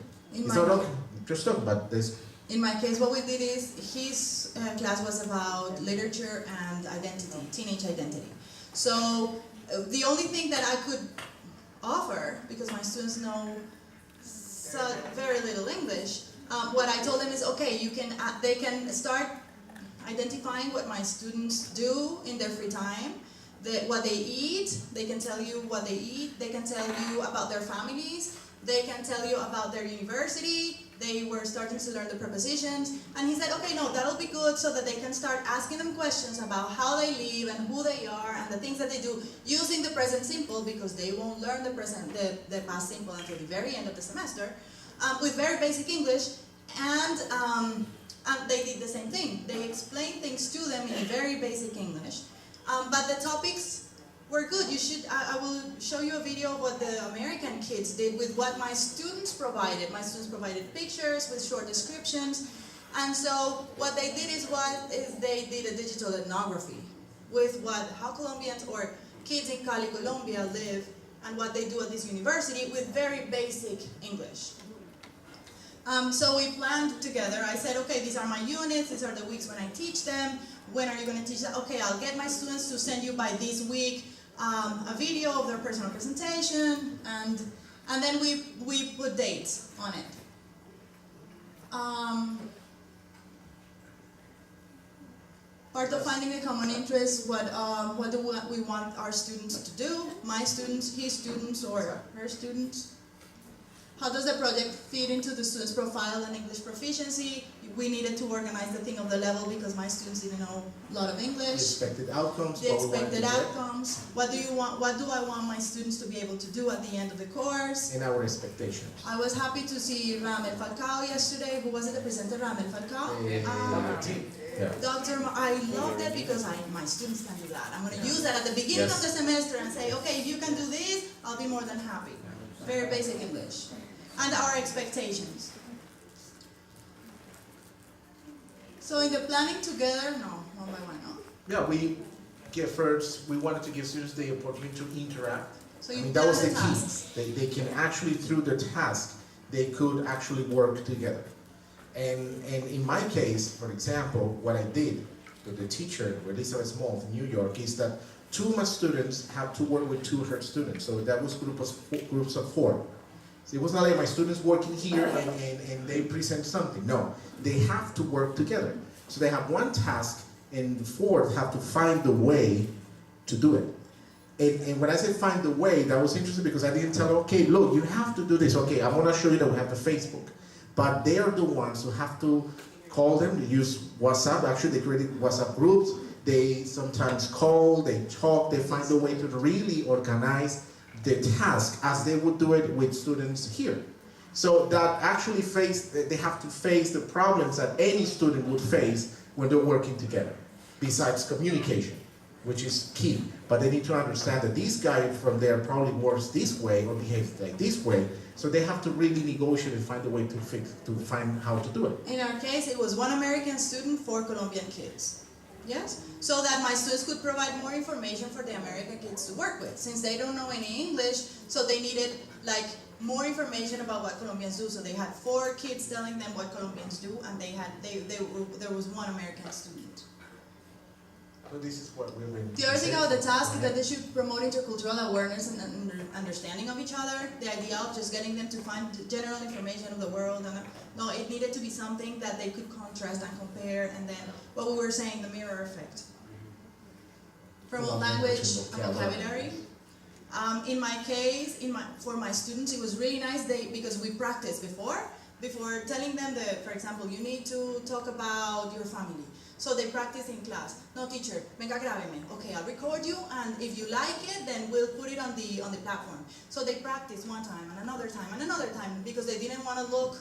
Just talk about this. In my case, what we did is, his class was about literature and identity, teenage identity. So the only thing that I could offer, because my students know very little English, what I told them is, okay, they can start identifying what my students do in their free time, what they eat. They can tell you what they eat. They can tell you about their families. They can tell you about their university. They were starting to learn the prepositions. And he said, okay, no, that'll be good so that they can start asking them questions about how they live and who they are and the things that they do using the present simple, because they won't learn the past simple until the very end of the semester, with very basic English. And they did the same thing. They explained things to them in very basic English. But the topics were good. I will show you a video of what the American kids did with what my students provided. My students provided pictures with short descriptions. And so what they did is they did a digital ethnography with how Colombians or kids in Cali, Colombia live and what they do at this university with very basic English. So we planned together. I said, okay, these are my units, these are the weeks when I teach them. When are you going to teach them? Okay, I'll get my students to send you by this week a video of their personal presentation, and then we put dates on it. Part of finding a common interest, what do we want our students to do? My students, his students, or her students? How does the project fit into the student's profile and English proficiency? We needed to organize the thing of the level because my students didn't know a lot of English. The expected outcomes. The expected outcomes. What do you want? What do I want my students to be able to do at the end of the course? And our expectations. I was happy to see Ramel Falcao yesterday. Who was it that presented Ramel Falcao? Dr. I loved it because my students can do that. I'm going to use that at the beginning of the semester and say, okay, if you can do this, I'll be more than happy. Very basic English. And our expectations. So in the planning together, one by one, no? Yeah, we wanted to give students the opportunity to interact. So you that was the tasks. key. They can actually, through the task, they could actually work together. And in my case, for example, what I did with the teacher, Elizabeth Small in New York, is that 2 of my students have to work with 2 of her students. So that was groups of 4. So it was not like my students working here and they present something. No, they have to work together. So they have one task and the 4 have to find the way to do it. And when I said find the way, that was interesting because I didn't tell them, okay, look, you have to do this. Okay, I'm gonna show you that we have the Facebook. But they are the ones who have to call them, they use WhatsApp. Actually, they created WhatsApp groups. They sometimes call, they talk, they find a way to really organize the task as they would do it with students here. So that actually they have to face the problems that any student would face when they're working together, besides communication, which is key. But they need to understand that this guy from there probably works this way or behaves like this way. So they have to really negotiate and find a way to find how to do it. In our case, it was one American student, 4 Colombian kids. Yes? So that my students could provide more information for the American kids to work with. Since they don't know any English, so they needed like more information about what Colombians do. So they had 4 kids telling them what Colombians do, and there was one American student. So this is what we've been. The other thing about the task is that they should promote intercultural awareness and understanding of each other. The idea of just getting them to find general information of the world. And, no, it needed to be something that they could contrast and compare. And then what we were saying, the mirror effect. Promote language and vocabulary. In my case, for my students, it was really nice because we practiced before telling them that, for example, you need to talk about your family. So they practice in class. No, teacher, venga, grábeme. Okay, I'll record you, and if you like it, then we'll put it on the platform. So they practiced one time, and another time, because they didn't want to look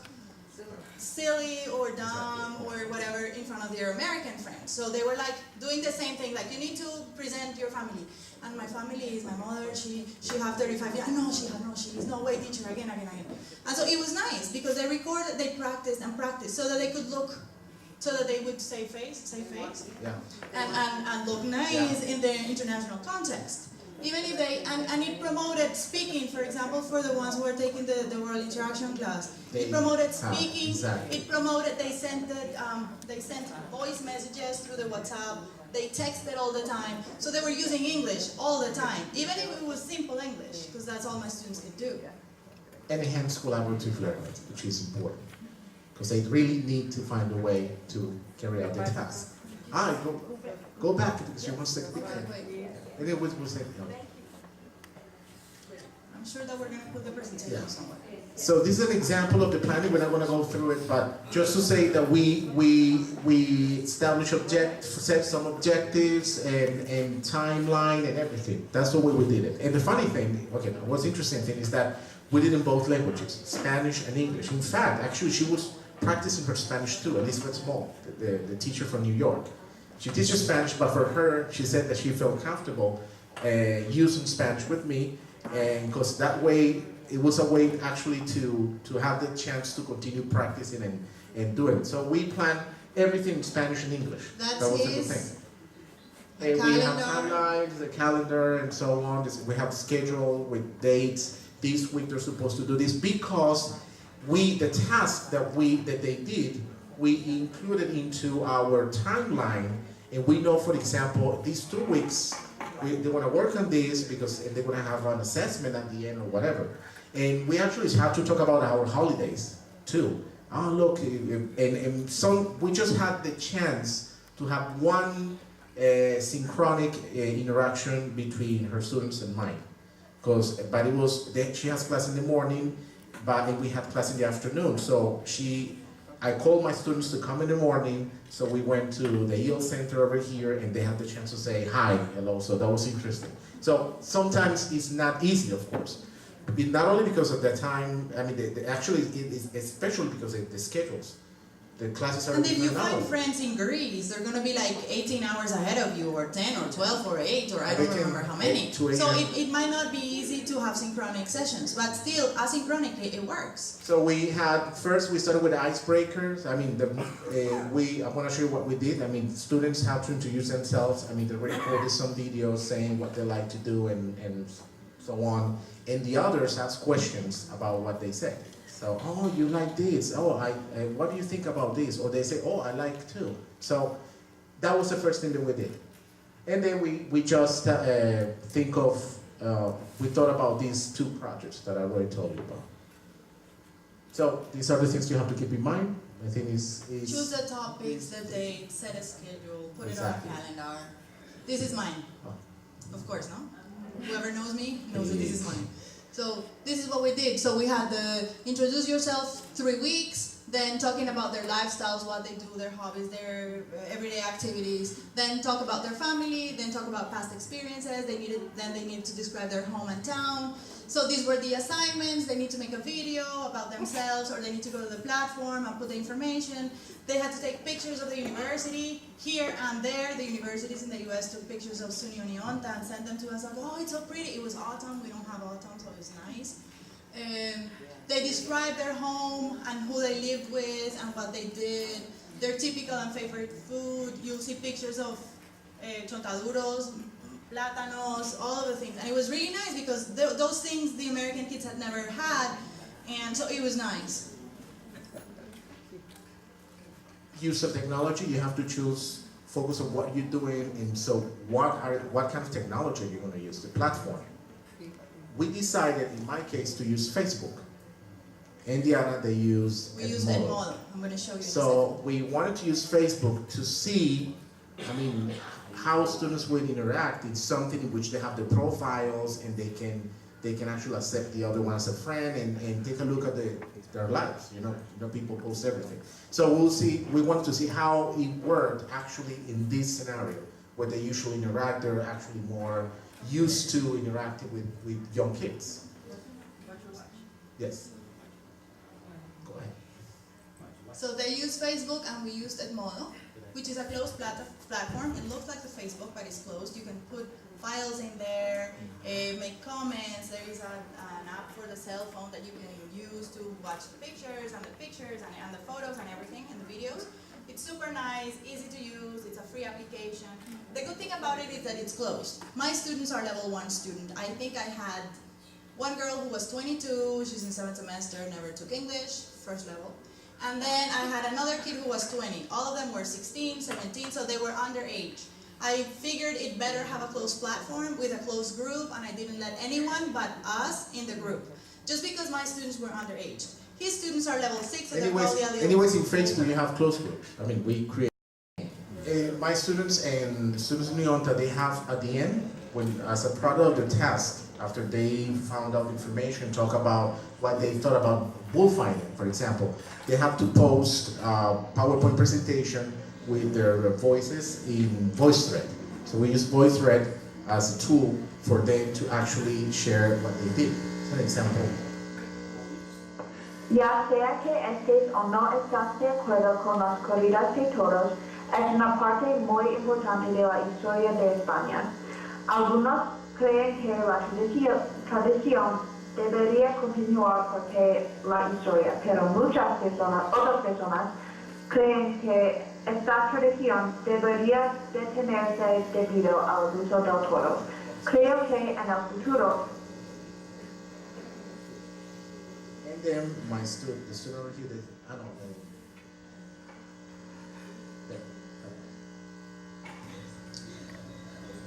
silly or dumb or whatever in front of their American friends. So they were like doing the same thing, like you need to present your family. And my family is my mother, she have 35 years. No, she is no way, teacher, again. And so it was nice because they recorded, they practiced and practiced so that they could look, so that they would save face, Yeah. and look nice in the international context. Even if and it promoted speaking, for example, for the ones who are taking the oral interaction class. It promoted speaking, exactly. they sent voice messages through the WhatsApp, they texted all the time, so they were using English all the time, even if it was simple English, because that's all my students could do. And enhance collaborative learning, which is important. Because they really need to find a way to carry out the task. Go back because you want to take a picture. And then we'll say, no. I'm sure that we're going to put the presentation somewhere. So this is an example of the planning. We're not going to go through it, but just to say that we established set some objectives and timeline and everything. That's the way we did it. And the funny thing, okay, what's interesting thing is that we did it in both languages, Spanish and English. In fact, actually, she was practicing her Spanish too, Elizabeth Small, the teacher from New York. She teaches Spanish, but for her, she said that she felt comfortable using Spanish with me, and because that way, it was a way actually to have the chance to continue practicing and doing it. So we planned everything in Spanish and English. That was is the thing. the And we have calendar. timelines, the calendar, and so on. We have schedule with dates. This week they're supposed to do this because the task that they did, we included into our timeline. And we know, for example, these 2 weeks, they want to work on this because they're going to have an assessment at the end or whatever. And we actually have to talk about our holidays too. Oh, look, we just had the chance to have one synchronic interaction between her students and mine. But she has class in the morning, and we had class in the afternoon. So I called my students to come in the morning, so we went to the Yale Center over here, and they had the chance to say hi, hello, so that was interesting. So sometimes it's not easy, of course. Not only because of the time, I mean, actually, especially because of the schedules. The classes are And if you different find now. friends in Greece, they're going to be like 18 hours ahead of you, or 10, or 12, or 8, or I don't remember how many. So it might not be easy to have synchronic sessions, but still, asynchronically, it works. So we started with icebreakers. I mean, I want to show you what we did. I mean, students have to introduce themselves. I mean, they recorded some videos saying what they like to do and so on. And the others ask questions about what they said. So, oh, you like this. Oh, what do you think about this? Or they say, oh, I like too. So that was the first thing that we did. And then we just we thought about these 2 projects that I already told you about. So these are the things you have to keep in mind. I think Choose the topics, the date, set a schedule, put Exactly. it on a calendar. This is mine. Oh. Of course, no? Whoever knows me knows that this is mine. So this is what we did. So we had the introduce yourself 3 weeks, then talking about their lifestyles, what they do, their hobbies, their everyday activities, then talk about their family, then talk about past experiences. Then they needed to describe their home and town. So these were the assignments. They need to make a video about themselves, or they need to go to the platform and put the information. They had to take pictures of the university here and there. The universities in the US took pictures of SUNY Unionta and sent them to us like, oh, it's so pretty. It was autumn. We don't have autumn, so it's nice. They described their home and who they lived with and what they did, their typical and favorite food. You'll see pictures of chontaduros, plátanos, all of the things. And it was really nice because those things the American kids had never had, and so it was nice. Use of technology, you have to choose, focus on what you're doing, and so what kind of technology you're going to use, the platform. We decided, in my case, to use Facebook. Indiana, they use We used Edmodo. I'm going to show you. So we wanted to use Facebook to see, how students will interact. It's something in which they have the profiles and they can actually accept the other one as a friend and take a look at their lives. You know, people post everything. So we want to see how it worked actually in this scenario where they usually interact. They're actually more used to interacting with young kids. Yes. Go ahead. So they used Facebook and we used Edmodo, which is a closed platform. It looks like the Facebook, but it's closed. You can put files in there, make comments. There is an app for the cell phone that you can use to watch the pictures and the photos and everything and the videos. It's super nice, easy to use, it's a free application. The good thing about it is that it's closed. My students are level 1 student. I think I had one girl who was 22, she's in 7th semester, never took English, first level. And then I had another kid who was 20. All of them were 16, 17, so they were underage. I figured it better have a closed platform with a closed group, and I didn't let anyone but us in the group, just because my students were underage. His students are level 6, and they're probably a little... Anyways, in Facebook you have closed groups. We create... my students and students in Unionta, they have at the end, as a product of the test, after they found out information, talk about what they thought about bullfighting, for example, they have to post a PowerPoint presentation with their voices in VoiceThread. So we use VoiceThread as a tool for them to actually share what they did. An example. Ya sea que estés o no estás de acuerdo con las corridas de toros, es una parte muy importante de la historia de España. Algunos creen que la tradición debería continuar porque la historia, pero otras personas creen que esta tradición debería detenerse debido al uso del toro. Creo que en el futuro And then the student over here, I don't know.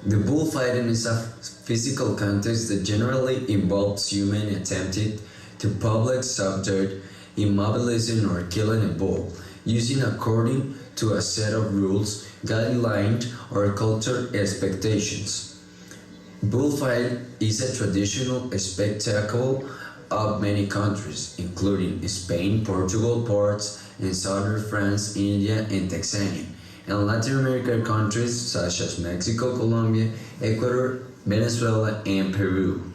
The bullfighting is a physical contest that generally involves humans attempting to public subject, immobilizing or killing a bull, using according to a set of rules, guidelines, or cultural expectations. Bullfight is a traditional spectacle of many countries, including Spain, Portugal, parts in southern France, India, and Tanzania, and Latin American countries such as Mexico, Colombia, Ecuador, Venezuela, and Peru.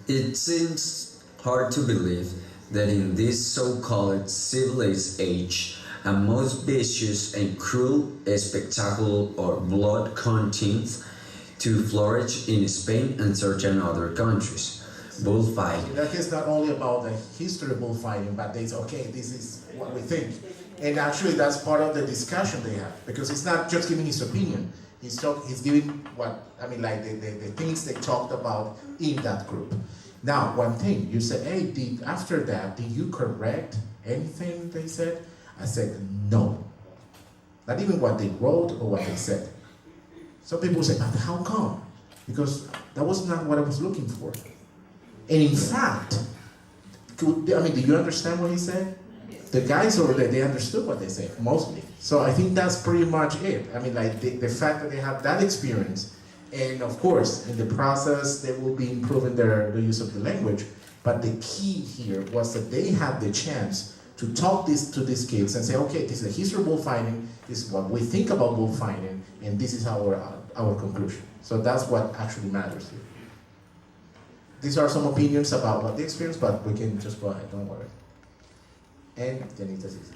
It seems hard to believe that in this so-called civilized age, a most vicious and cruel spectacle or blood continues to flourish in Spain and certain other countries. Bullfighting. That is not only about the history of bullfighting, but they say, okay, this is what we think. And actually that's part of the discussion they have, because it's not just giving his opinion. He's giving the things they talked about in that group. Now, one thing, you said, hey, after that, did you correct anything they said? I said, no. Not even what they wrote or what they said. Some people say, but how come? Because that was not what I was looking for. And in fact, do you understand what he said? The guys over there, they understood what they said, mostly. So I think that's pretty much it. The fact that they have that experience And of course, in the process, they will be improving the use of the language. But the key here was that they had the chance to talk to these kids and say, okay, this is the history of bullfighting, this is what we think about bullfighting, and this is our conclusion. So that's what actually matters here. These are some opinions about what they experienced, but we can just go ahead, don't worry. And Janita says.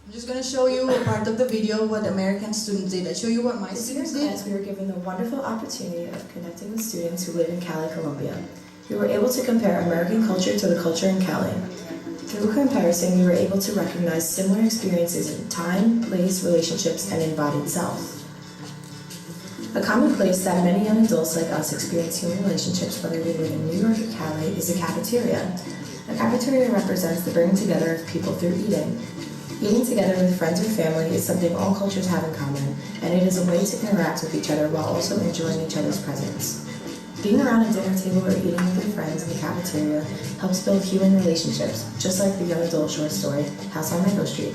I'm just going to show you a part of the video what American students did. I show you what my This year's students did. class, we were given the wonderful opportunity of connecting with students who live in Cali, Colombia. We were able to compare American culture to the culture in Cali. Through comparison, we were able to recognize similar experiences in time, place, relationships, and embodied self. A common place that many young adults like us experience human relationships, whether we live in New York or Cali, is a cafeteria. A cafeteria represents the bringing together of people through eating. Eating together with friends or family is something all cultures have in common, and it is a way to interact with each other while also enjoying each other's presence. Being around a dinner table or eating with your friends in the cafeteria helps build human relationships, just like the young adult short story, House on Mango Street.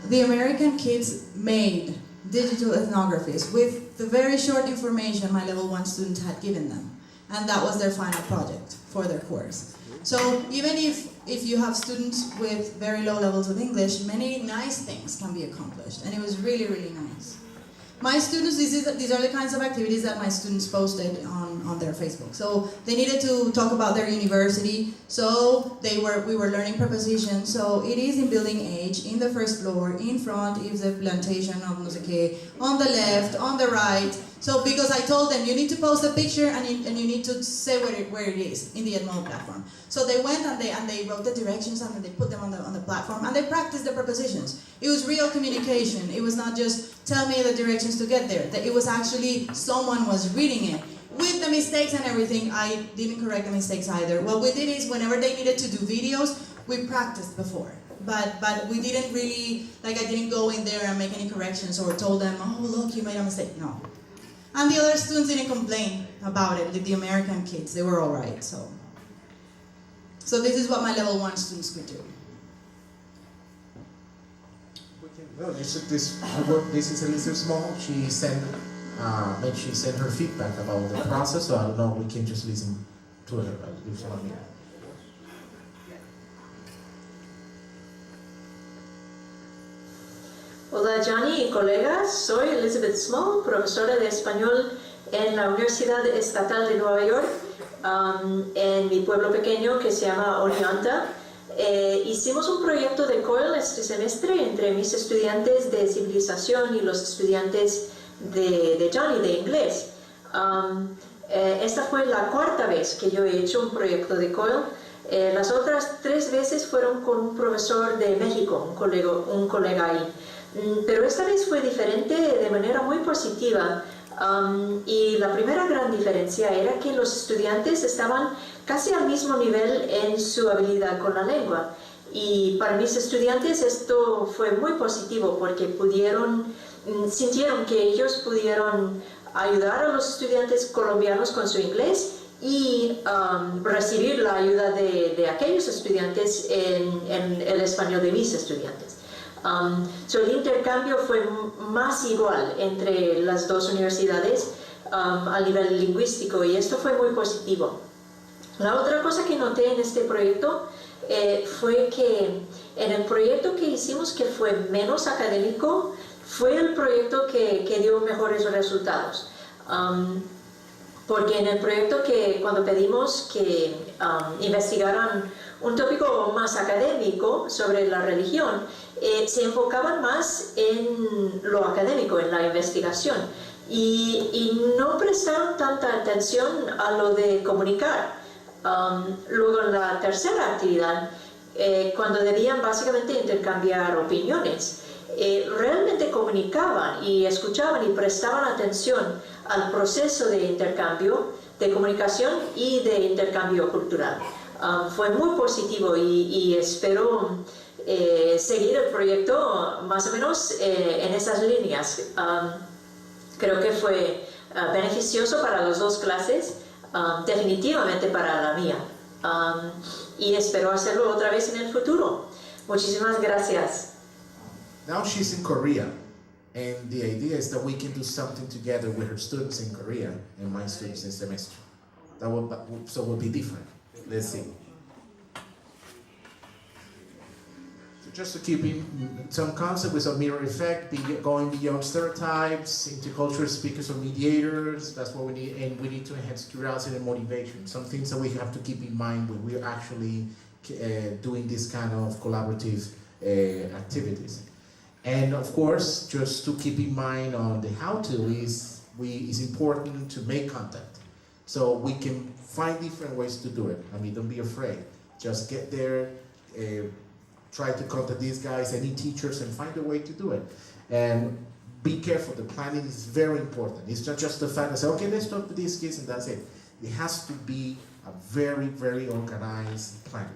The American kids made digital ethnographies with the very short information my level 1 students had given them. And that was their final project for their course. So even if you have students with very low levels of English, many nice things can be accomplished. And it was really, really nice. My students, these are the kinds of activities that my students posted on their Facebook. So they needed to talk about their university, so we were learning prepositions. So it is in building age, in the first floor, in front is the plantation of no sé qué, on the left, on the right. So because I told them, you need to post a picture and you need to say where it is in the Edmodo platform. So they went and they wrote the directions and they put them on the platform and they practiced the prepositions. It was real communication. It was not just tell me the directions to get there. It was actually someone was reading it. With the mistakes and everything, I didn't correct the mistakes either. What we did is whenever they needed to do videos, we practiced before. But we didn't really, I didn't go in there and make any corrections or told them, oh look, you made a mistake. No. And the other students didn't complain about it, the American kids, they were all right, so this is what my level 1 students could do. No, this is a little small. She sent her feedback about the process, so I don't know, we can just listen to her. Hola Johnny y colegas, soy Elizabeth Small, profesora de español en la Universidad Estatal de Nueva York, en mi pueblo pequeño que se llama Oneonta. Hicimos un proyecto de COIL este semestre entre mis estudiantes de civilización y los estudiantes de Johnny de inglés. Esta fue la 4ª vez que yo he hecho un proyecto de COIL. Las otras 3 veces fueron con un profesor de México, un colega ahí. Pero esta vez fue diferente de manera muy positiva y la primera gran diferencia era que los estudiantes estaban casi al mismo nivel en su habilidad con la lengua y para mis estudiantes esto fue muy positivo porque sintieron que ellos pudieron ayudar a los estudiantes colombianos con su inglés y recibir la ayuda de aquellos estudiantes en el español de mis estudiantes. El intercambio fue más igual entre las dos universidades a nivel lingüístico y esto fue muy positivo. La otra cosa que noté en este proyecto fue que en el proyecto que hicimos que fue menos académico fue el proyecto que dio mejores resultados. Porque en el proyecto que cuando pedimos que investigaran un tópico más académico sobre la religión, se enfocaban más en lo académico, en la investigación, y no prestaron tanta atención a lo de comunicar. Luego en la tercera actividad, cuando debían básicamente intercambiar opiniones, realmente comunicaban y escuchaban y prestaban atención al proceso de intercambio, de comunicación y de intercambio cultural. Fue muy positivo y espero seguir el proyecto más o menos en esas líneas. Creo que fue beneficioso para las 2 clases, definitivamente para la mía. Y espero hacerlo otra vez en el futuro. Muchísimas gracias. Now she's in Korea, and the idea is that we can do something together with her students in Korea and my students in semester. That will be different. Let's see. So just to keep in some concept with a mirror effect, going beyond stereotypes, intercultural speakers or mediators. That's what we need, and we need to enhance curiosity and motivation. Some things that we have to keep in mind when we're actually doing this kind of collaborative activities. And of course, just to keep in mind on the how-to is important to make contact. So we can find different ways to do it. I mean, don't be afraid. Just get there, try to contact these guys, any teachers, and find a way to do it. And be careful, the planning is very important. It's not just the fact that say, okay, let's talk to these kids and that's it. It has to be a very, very organized plan,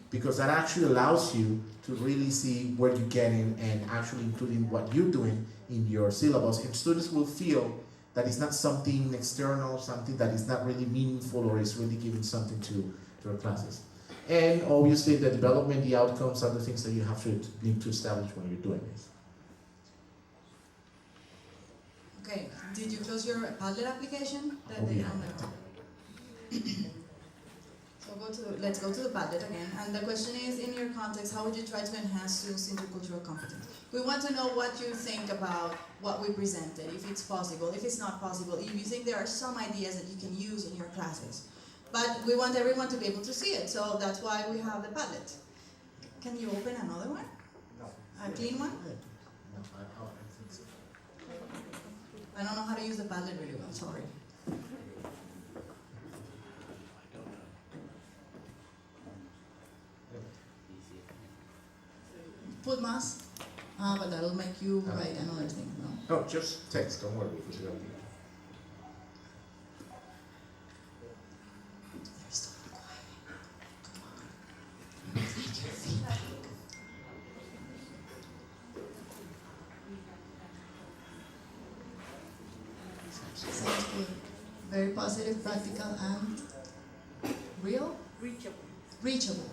because that actually allows you to really see where you're getting and actually including what you're doing in your syllabus. And students will feel that it's not something external, something that is not really meaningful or is really giving something to our classes. And obviously the development, the outcomes are the things that you have to need to establish when you're doing this. Okay, did you close your Padlet application? So let's go to the Padlet again. And the question is, in your context, how would you try to enhance students' intercultural competence? We want to know what you think about what we presented, if it's possible, if it's not possible, if you think there are some ideas that you can use in your classes. But we want everyone to be able to see it, so that's why we have the Padlet. Can you open another one? No. A clean one? No, I think so. I don't know how to use the Padlet really well, sorry. Put mask, but that'll make you write another thing, no? No, just text, don't worry, because you don't need it. They're still recording. Come on. Take your feedback. Sounds good. Very positive, practical, and real? Reachable.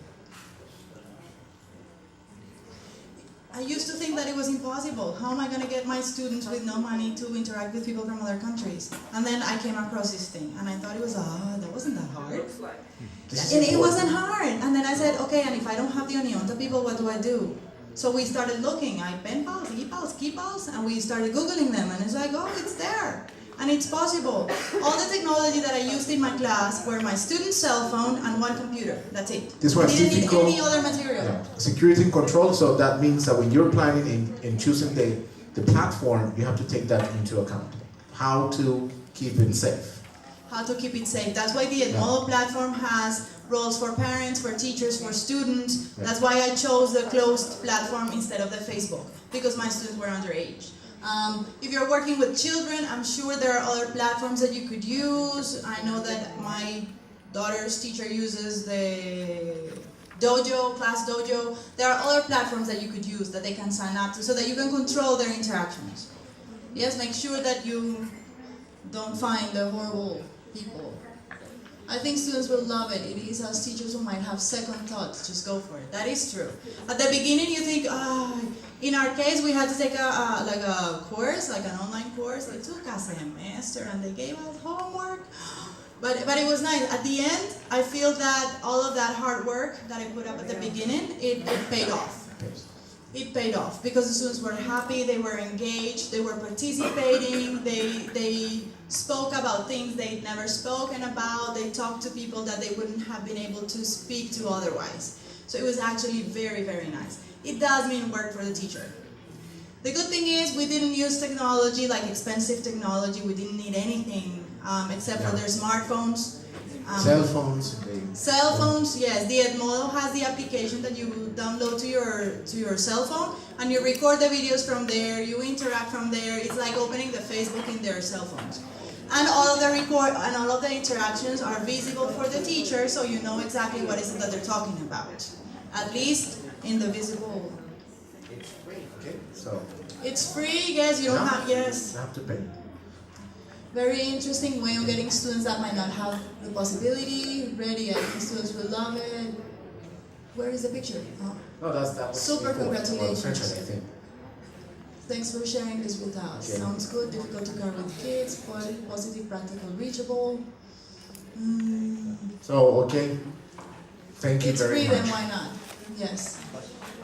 I used to think that it was impossible. How am I going to get my students with no money to interact with people from other countries? And then I came across this thing, and I thought it was, that wasn't that hard. And it wasn't hard. And then I said, okay, and if I don't have the Onionta people, what do I do? So we started looking at pen pals, e-pals, key pals, and we started Googling them, and it's like, oh, it's there. And it's possible. All the technology that I used in my class were my student's cell phone and one computer. That's it. This was didn't typical, need any other material. Yeah. Security and control, so that means that when you're planning and choosing the platform, you have to take that into account. How to keep it safe. How to keep it safe. That's why the Edmodo platform has roles for parents, for teachers, for students. Yeah. That's why I chose the closed platform instead of the Facebook, because my students were underage. If you're working with children, I'm sure there are other platforms that you could use. I know that my daughter's teacher uses the Dojo, Class Dojo. There are other platforms that you could use that they can sign up to so that you can control their interactions. Yes, make sure that you don't find the horrible people. I think students will love it. It is us teachers who might have second thoughts. Just go for it. That is true. At the beginning, you think, in our case, we had to take a course, like an online course. It took a semester, and they gave us homework. But it was nice. At the end, I feel that all of that hard work that I put up at the beginning, it paid off. It paid off because the students were happy, they were engaged, they were participating, they spoke about things they'd never spoken about, they talked to people that they wouldn't have been able to speak to otherwise. So it was actually very, very nice. It does mean work for the teacher. The good thing is we didn't use technology, like expensive technology, we didn't need anything except for their smartphones. Cell phones. Cell phones, yes. The Edmodo has the application that you download to your cell phone, and you record the videos from there. You interact from there. It's like opening the Facebook in their cell phones, and all of the interactions are visible for the teacher, so you know exactly what is it that they're talking about, at least in the visible. It's free. Okay, so. It's free. Yes, you don't have. Yes. You have to pay. Very interesting way of getting students that might not have the possibility ready. I think students will love it. Where is the picture? No, that was super before, congratulations. I think. Thanks for sharing this with us. Okay. Sounds good, difficult to care with kids, positive, practical, reachable. So, okay. Thank you It's very free, much. then why not? Yes.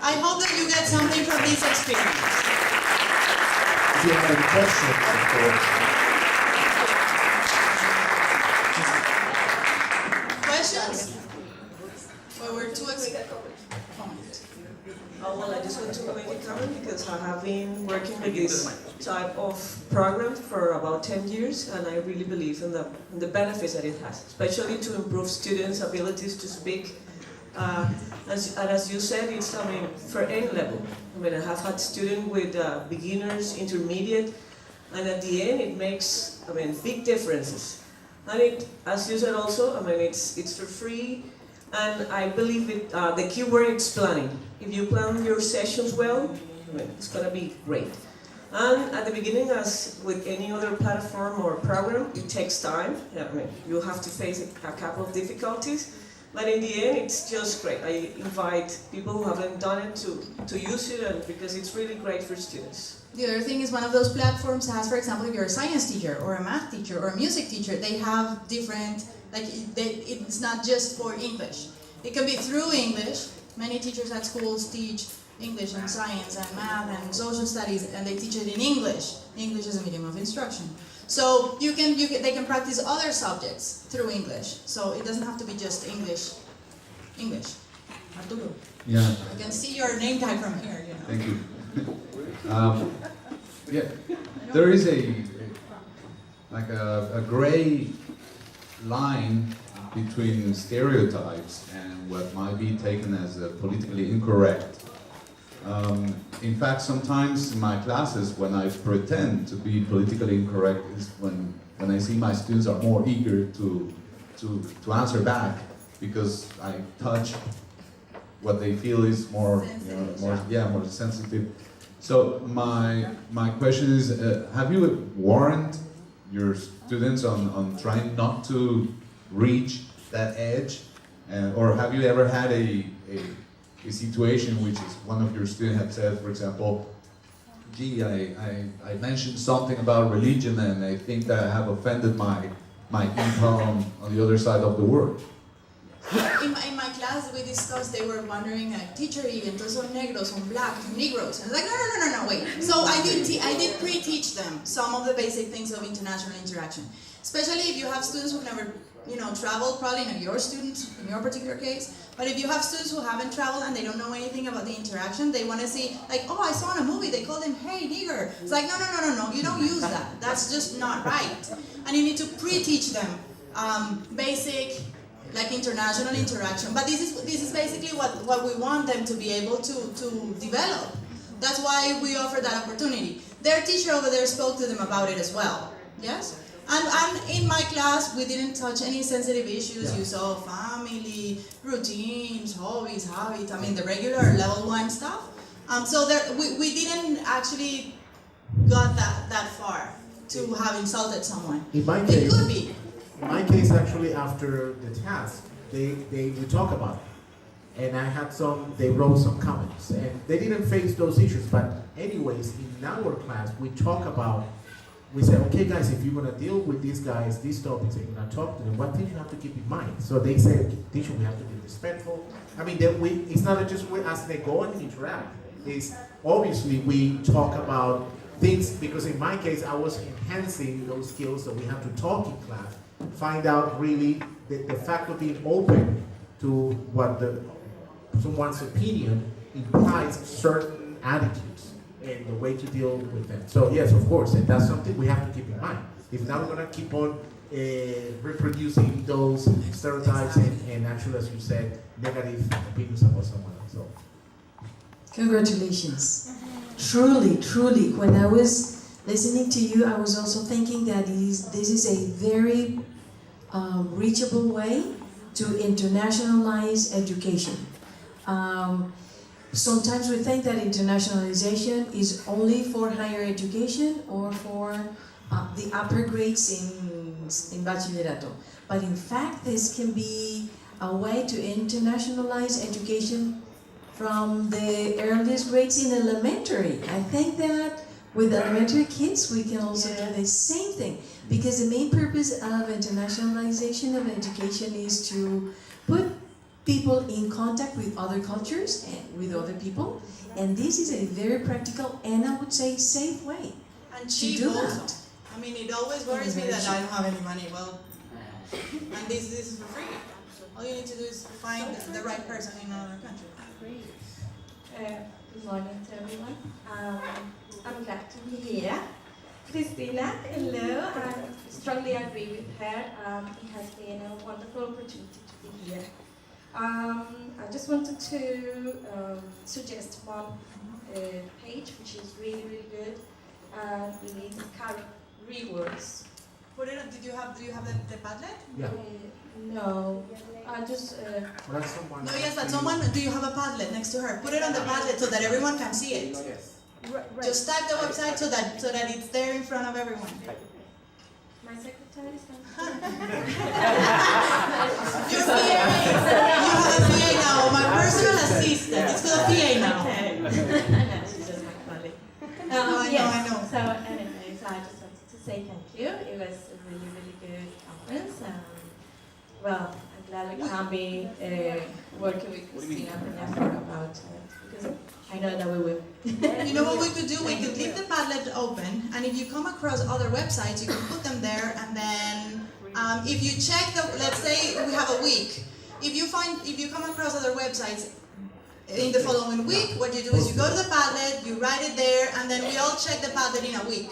I hope that you get something from this experience. If you have any questions, of course. Questions? Well, we're too excited. Well, I just want to make a comment because I have been working with this type of program for about 10 years, and I really believe in the benefits that it has, especially to improve students' abilities to speak. As you said, it's for any level. I mean, I have had students with beginners, intermediate, and at the end it makes big differences. And it, as you said also, it's for free. And I believe the key word is planning. If you plan your sessions well, it's going to be great. And at the beginning, as with any other platform or program, it takes time. You have to face a couple of difficulties. But in the end, it's just great. I invite people who haven't done it to use it, and because it's really great for students. The other thing is one of those platforms has, for example, if you're a science teacher or a math teacher or a music teacher, they have different, it's not just for English. It can be through English. Many teachers at schools teach English and science and math and social studies, and they teach it in English. English is a medium of instruction. So they can practice other subjects through English. So it doesn't have to be just English. Arturo. Yeah. I can see your name tag from here. Thank you. Yeah, there is a gray line between stereotypes and what might be taken as politically incorrect. In fact, sometimes in my classes, when I pretend to be politically incorrect, is when I see my students are more eager to answer back, because I touch what they feel is more sensitive. So my question is, have you warned your students on trying not to reach that edge, or have you ever had a situation which is one of your students had said, for example, gee, I mentioned something about religion and I think that I have offended my people on the other side of the world? In my class, we discussed, they were wondering, teacher, y entonces son negros, son black, son negros. And I was like, no, wait. So I did pre-teach them some of the basic things of international interaction. Especially if you have students who've never, traveled, probably not your students, in your particular case. But if you have students who haven't traveled and they don't know anything about the interaction, they want to see, oh, I saw in a movie, they called him, hey, nigger. It's like, no, you don't use that. That's just not right. And you need to pre-teach them basic, international interaction. But this is basically what we want them to be able to develop. That's why we offer that opportunity. Their teacher over there spoke to them about it as well. Yes? And in my class, we didn't touch any sensitive issues. You saw family, routines, hobbies, habits, the regular level 1 stuff. So we didn't actually got that far to have insulted someone. In my case, it could be. In my case, actually, after the task, we talk about it. And I had they wrote some comments. And they didn't face those issues. But anyways, in our class, we said, okay guys, if you're going to deal with these guys, these topics, and you're going to talk to them, what things you have to keep in mind? So they said, teacher, we have to be respectful. It's not just as they go and interact. It's obviously we talk about things, because in my case, I was enhancing those skills, so we have to talk in class, find out really the fact of being open to what someone's opinion implies certain attitudes and the way to deal with them. So yes, of course, and that's something we have to keep in mind. If not, we're going to keep on reproducing those stereotypes and actually, as you said, negative opinions about someone else. So. Congratulations. Truly, truly. When I was listening to you, I was also thinking that this is a very reachable way to internationalize education. Sometimes we think that internationalization is only for higher education or for the upper grades in bachillerato. But in fact, this can be a way to internationalize education from the earliest grades in elementary. I think that With elementary kids, we can also do the same thing, because the main purpose of internationalization of education is to put people in contact with other cultures and with other people, and this is a very practical and I would say safe way And to cheap do also. that. I mean, it always worries me Very that I cheap. don't have any money. Well, and this is for free. All you need to do is find the right person in another country. Good morning to everyone. I'm glad to be here. Christina, hello. I strongly agree with her. It has been a wonderful opportunity to be here. I just wanted to suggest one page which is really, really good. It is Carrot Rewards. Put it on, do you have the Padlet? Yeah. No, I just. Well, that's someone. No, yes, but someone, do you have a Padlet next to her? Put it on the Padlet so that everyone can see it. Right. Just type the website so that it's there in front of everyone. My secretary is not. Your PA. You have a PA now. My personal assistant. It's called a PA now. Okay. No, she's just my colleague. I know. So anyway, so I just wanted to say thank you. It was a really, really good conference. Well, I'm glad we can be working with Christina Peña about it, because I know that we will. You know what we could do? We could leave the Padlet open, and if you come across other websites, you can put them there, and then if you check the, let's say we have a week, if you come across other websites in the following week, what you do is you go to the Padlet, you write it there, and then we all check the Padlet in a week,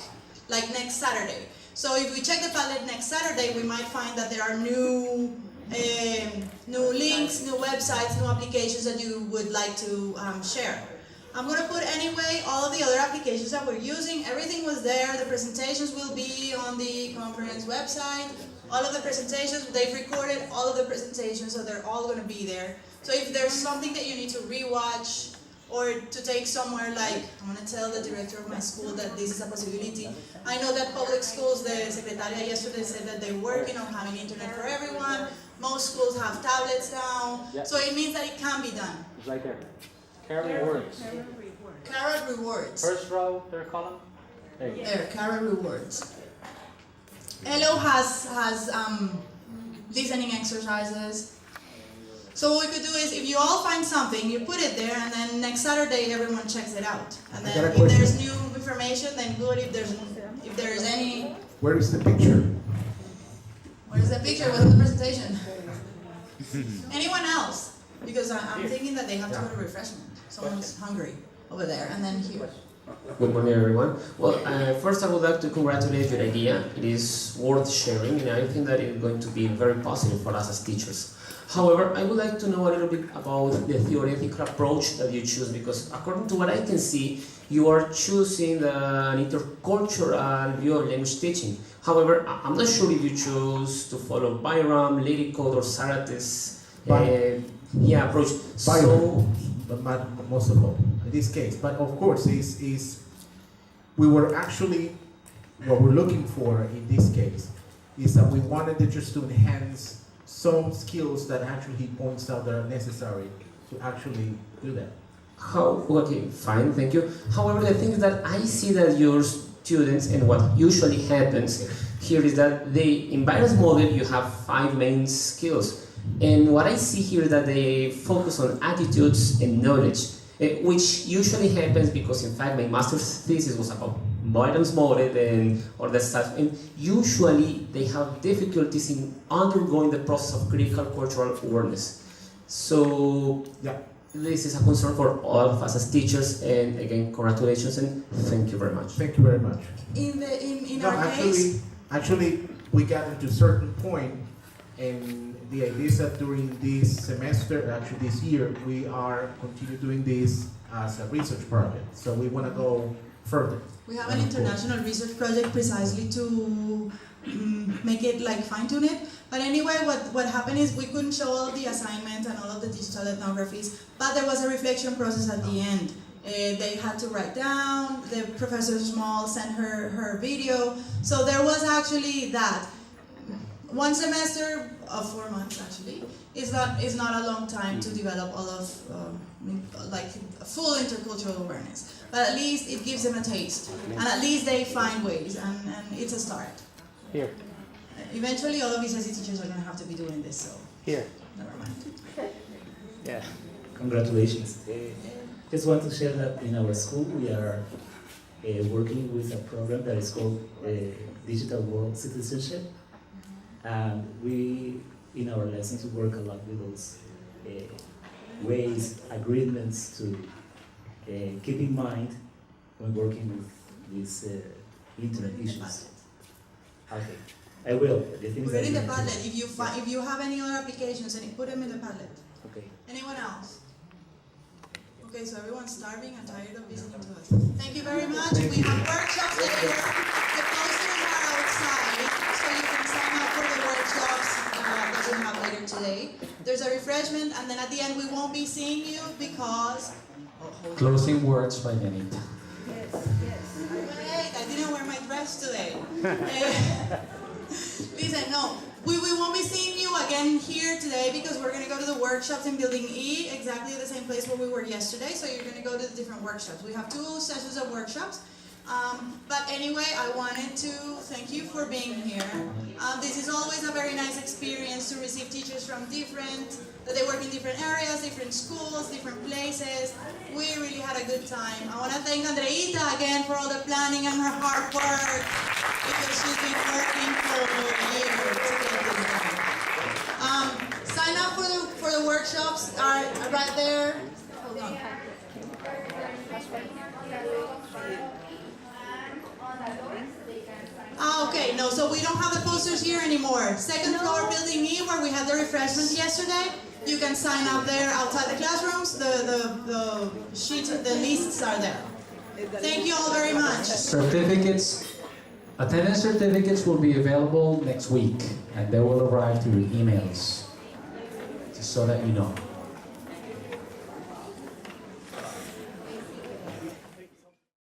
like next Saturday. So if we check the Padlet next Saturday, we might find that there are new links, new websites, new applications that you would like to share. I'm going to put anyway all of the other applications that we're using. Everything was there. The presentations will be on the conference website. All of the presentations, they've recorded all of the presentations, so they're all going to be there. So if there's something that you need to rewatch or to take somewhere, like I'm going to tell the director of my school that this is a possibility. I know that public schools, the secretaria yesterday said that they're working on having internet for everyone. Most schools have tablets now, so it means that it can be done. It's right there. Carrot Rewards. Carrot Rewards. First row, third column. There you go. There, Carrot Rewards. Elo has listening exercises. So what we could do is, if you all find something, you put it there, and then next Saturday everyone checks it out. And then if there's new information, then good. If there's any. Where is the picture? Where's the picture? What's the presentation? Anyone else? Because I'm thinking that they have to go to refreshment. Someone's hungry over there, and then here. Good morning, everyone. Well, first I would like to congratulate your idea. It is worth sharing, and I think that it's going to be very positive for us as teachers. However, I would like to know a little bit about the theoretical approach that you choose, because according to what I can see, you are choosing an intercultural view of language teaching. However, I'm not sure if you choose to follow Byram, Lyrical, or Sarate's approach. So, but most of all, in this case. But of course, we were actually, what we're looking for in this case is that we wanted teachers to enhance some skills that actually he points out that are necessary to actually do that. Okay, fine, thank you. However, the thing is that I see that your students, and what usually happens here is that in Byron's model you have 5 main skills. And what I see here is that they focus on attitudes and knowledge, which usually happens because in fact my master's thesis was about Byron's model and all that stuff, and usually they have difficulties in undergoing the process of critical cultural awareness. So this is a concern for all of us as teachers, and again, congratulations and thank you very much. Thank you very much. In our case, actually, we got into a certain point, and the idea is that during this semester, actually this year, we are continue doing this as a research project. So we want to go further. we have an international research project precisely to make it like fine-tune it. But anyway, what happened is we couldn't show all of the assignments and all of the digital ethnographies, but there was a reflection process at the end. They had to write down, the Professor Small sent her video, so there was actually that. 1 semester of 4 months actually is not a long time to develop all of like full intercultural awareness. But at least it gives them a taste, and at least they find ways, and it's a start. Here. Eventually, all of these IC teachers are going to have to be doing this, so Here. never mind. Yeah. Congratulations. Just want to share that in our school we are working with a program that is called Digital World Citizenship. And we, in our lessons, we work a lot with those ways, agreements to keep in mind when working with these internet issues. Okay, I will. The things Put it in the that Padlet. If you have any other applications, put them in the Padlet. Okay. Anyone else? Okay, so everyone's starving and tired of listening to us. Thank you very much. We have workshops later. The posters are outside, so you can sign up for the workshops that we have later today. There's a refreshment, and then at the end we won't be seeing you because... Closing words by Benita. Wait, I didn't wear my dress today. Listen, no. We won't be seeing you again here today because we're going to go to the workshops in Building E, exactly the same place where we were yesterday, so you're going to go to the different workshops. We have 2 sessions of workshops. But anyway, I wanted to thank you for being here. This is always a very nice experience to receive teachers from that they work in different areas, different schools, different places. We really had a good time. I want to thank Andreita again for all the planning and her hard work, because she's been working for years to get this done. Sign up for the workshops are right there. Hold on. Okay, no, so we don't have the posters here anymore. Second floor, Building E, where we had the refreshments yesterday. You can sign up there outside the classrooms. The sheets, the lists are there. Thank you all very much. Certificates, attendance certificates will be available next week, and they will arrive through emails, just so that you know.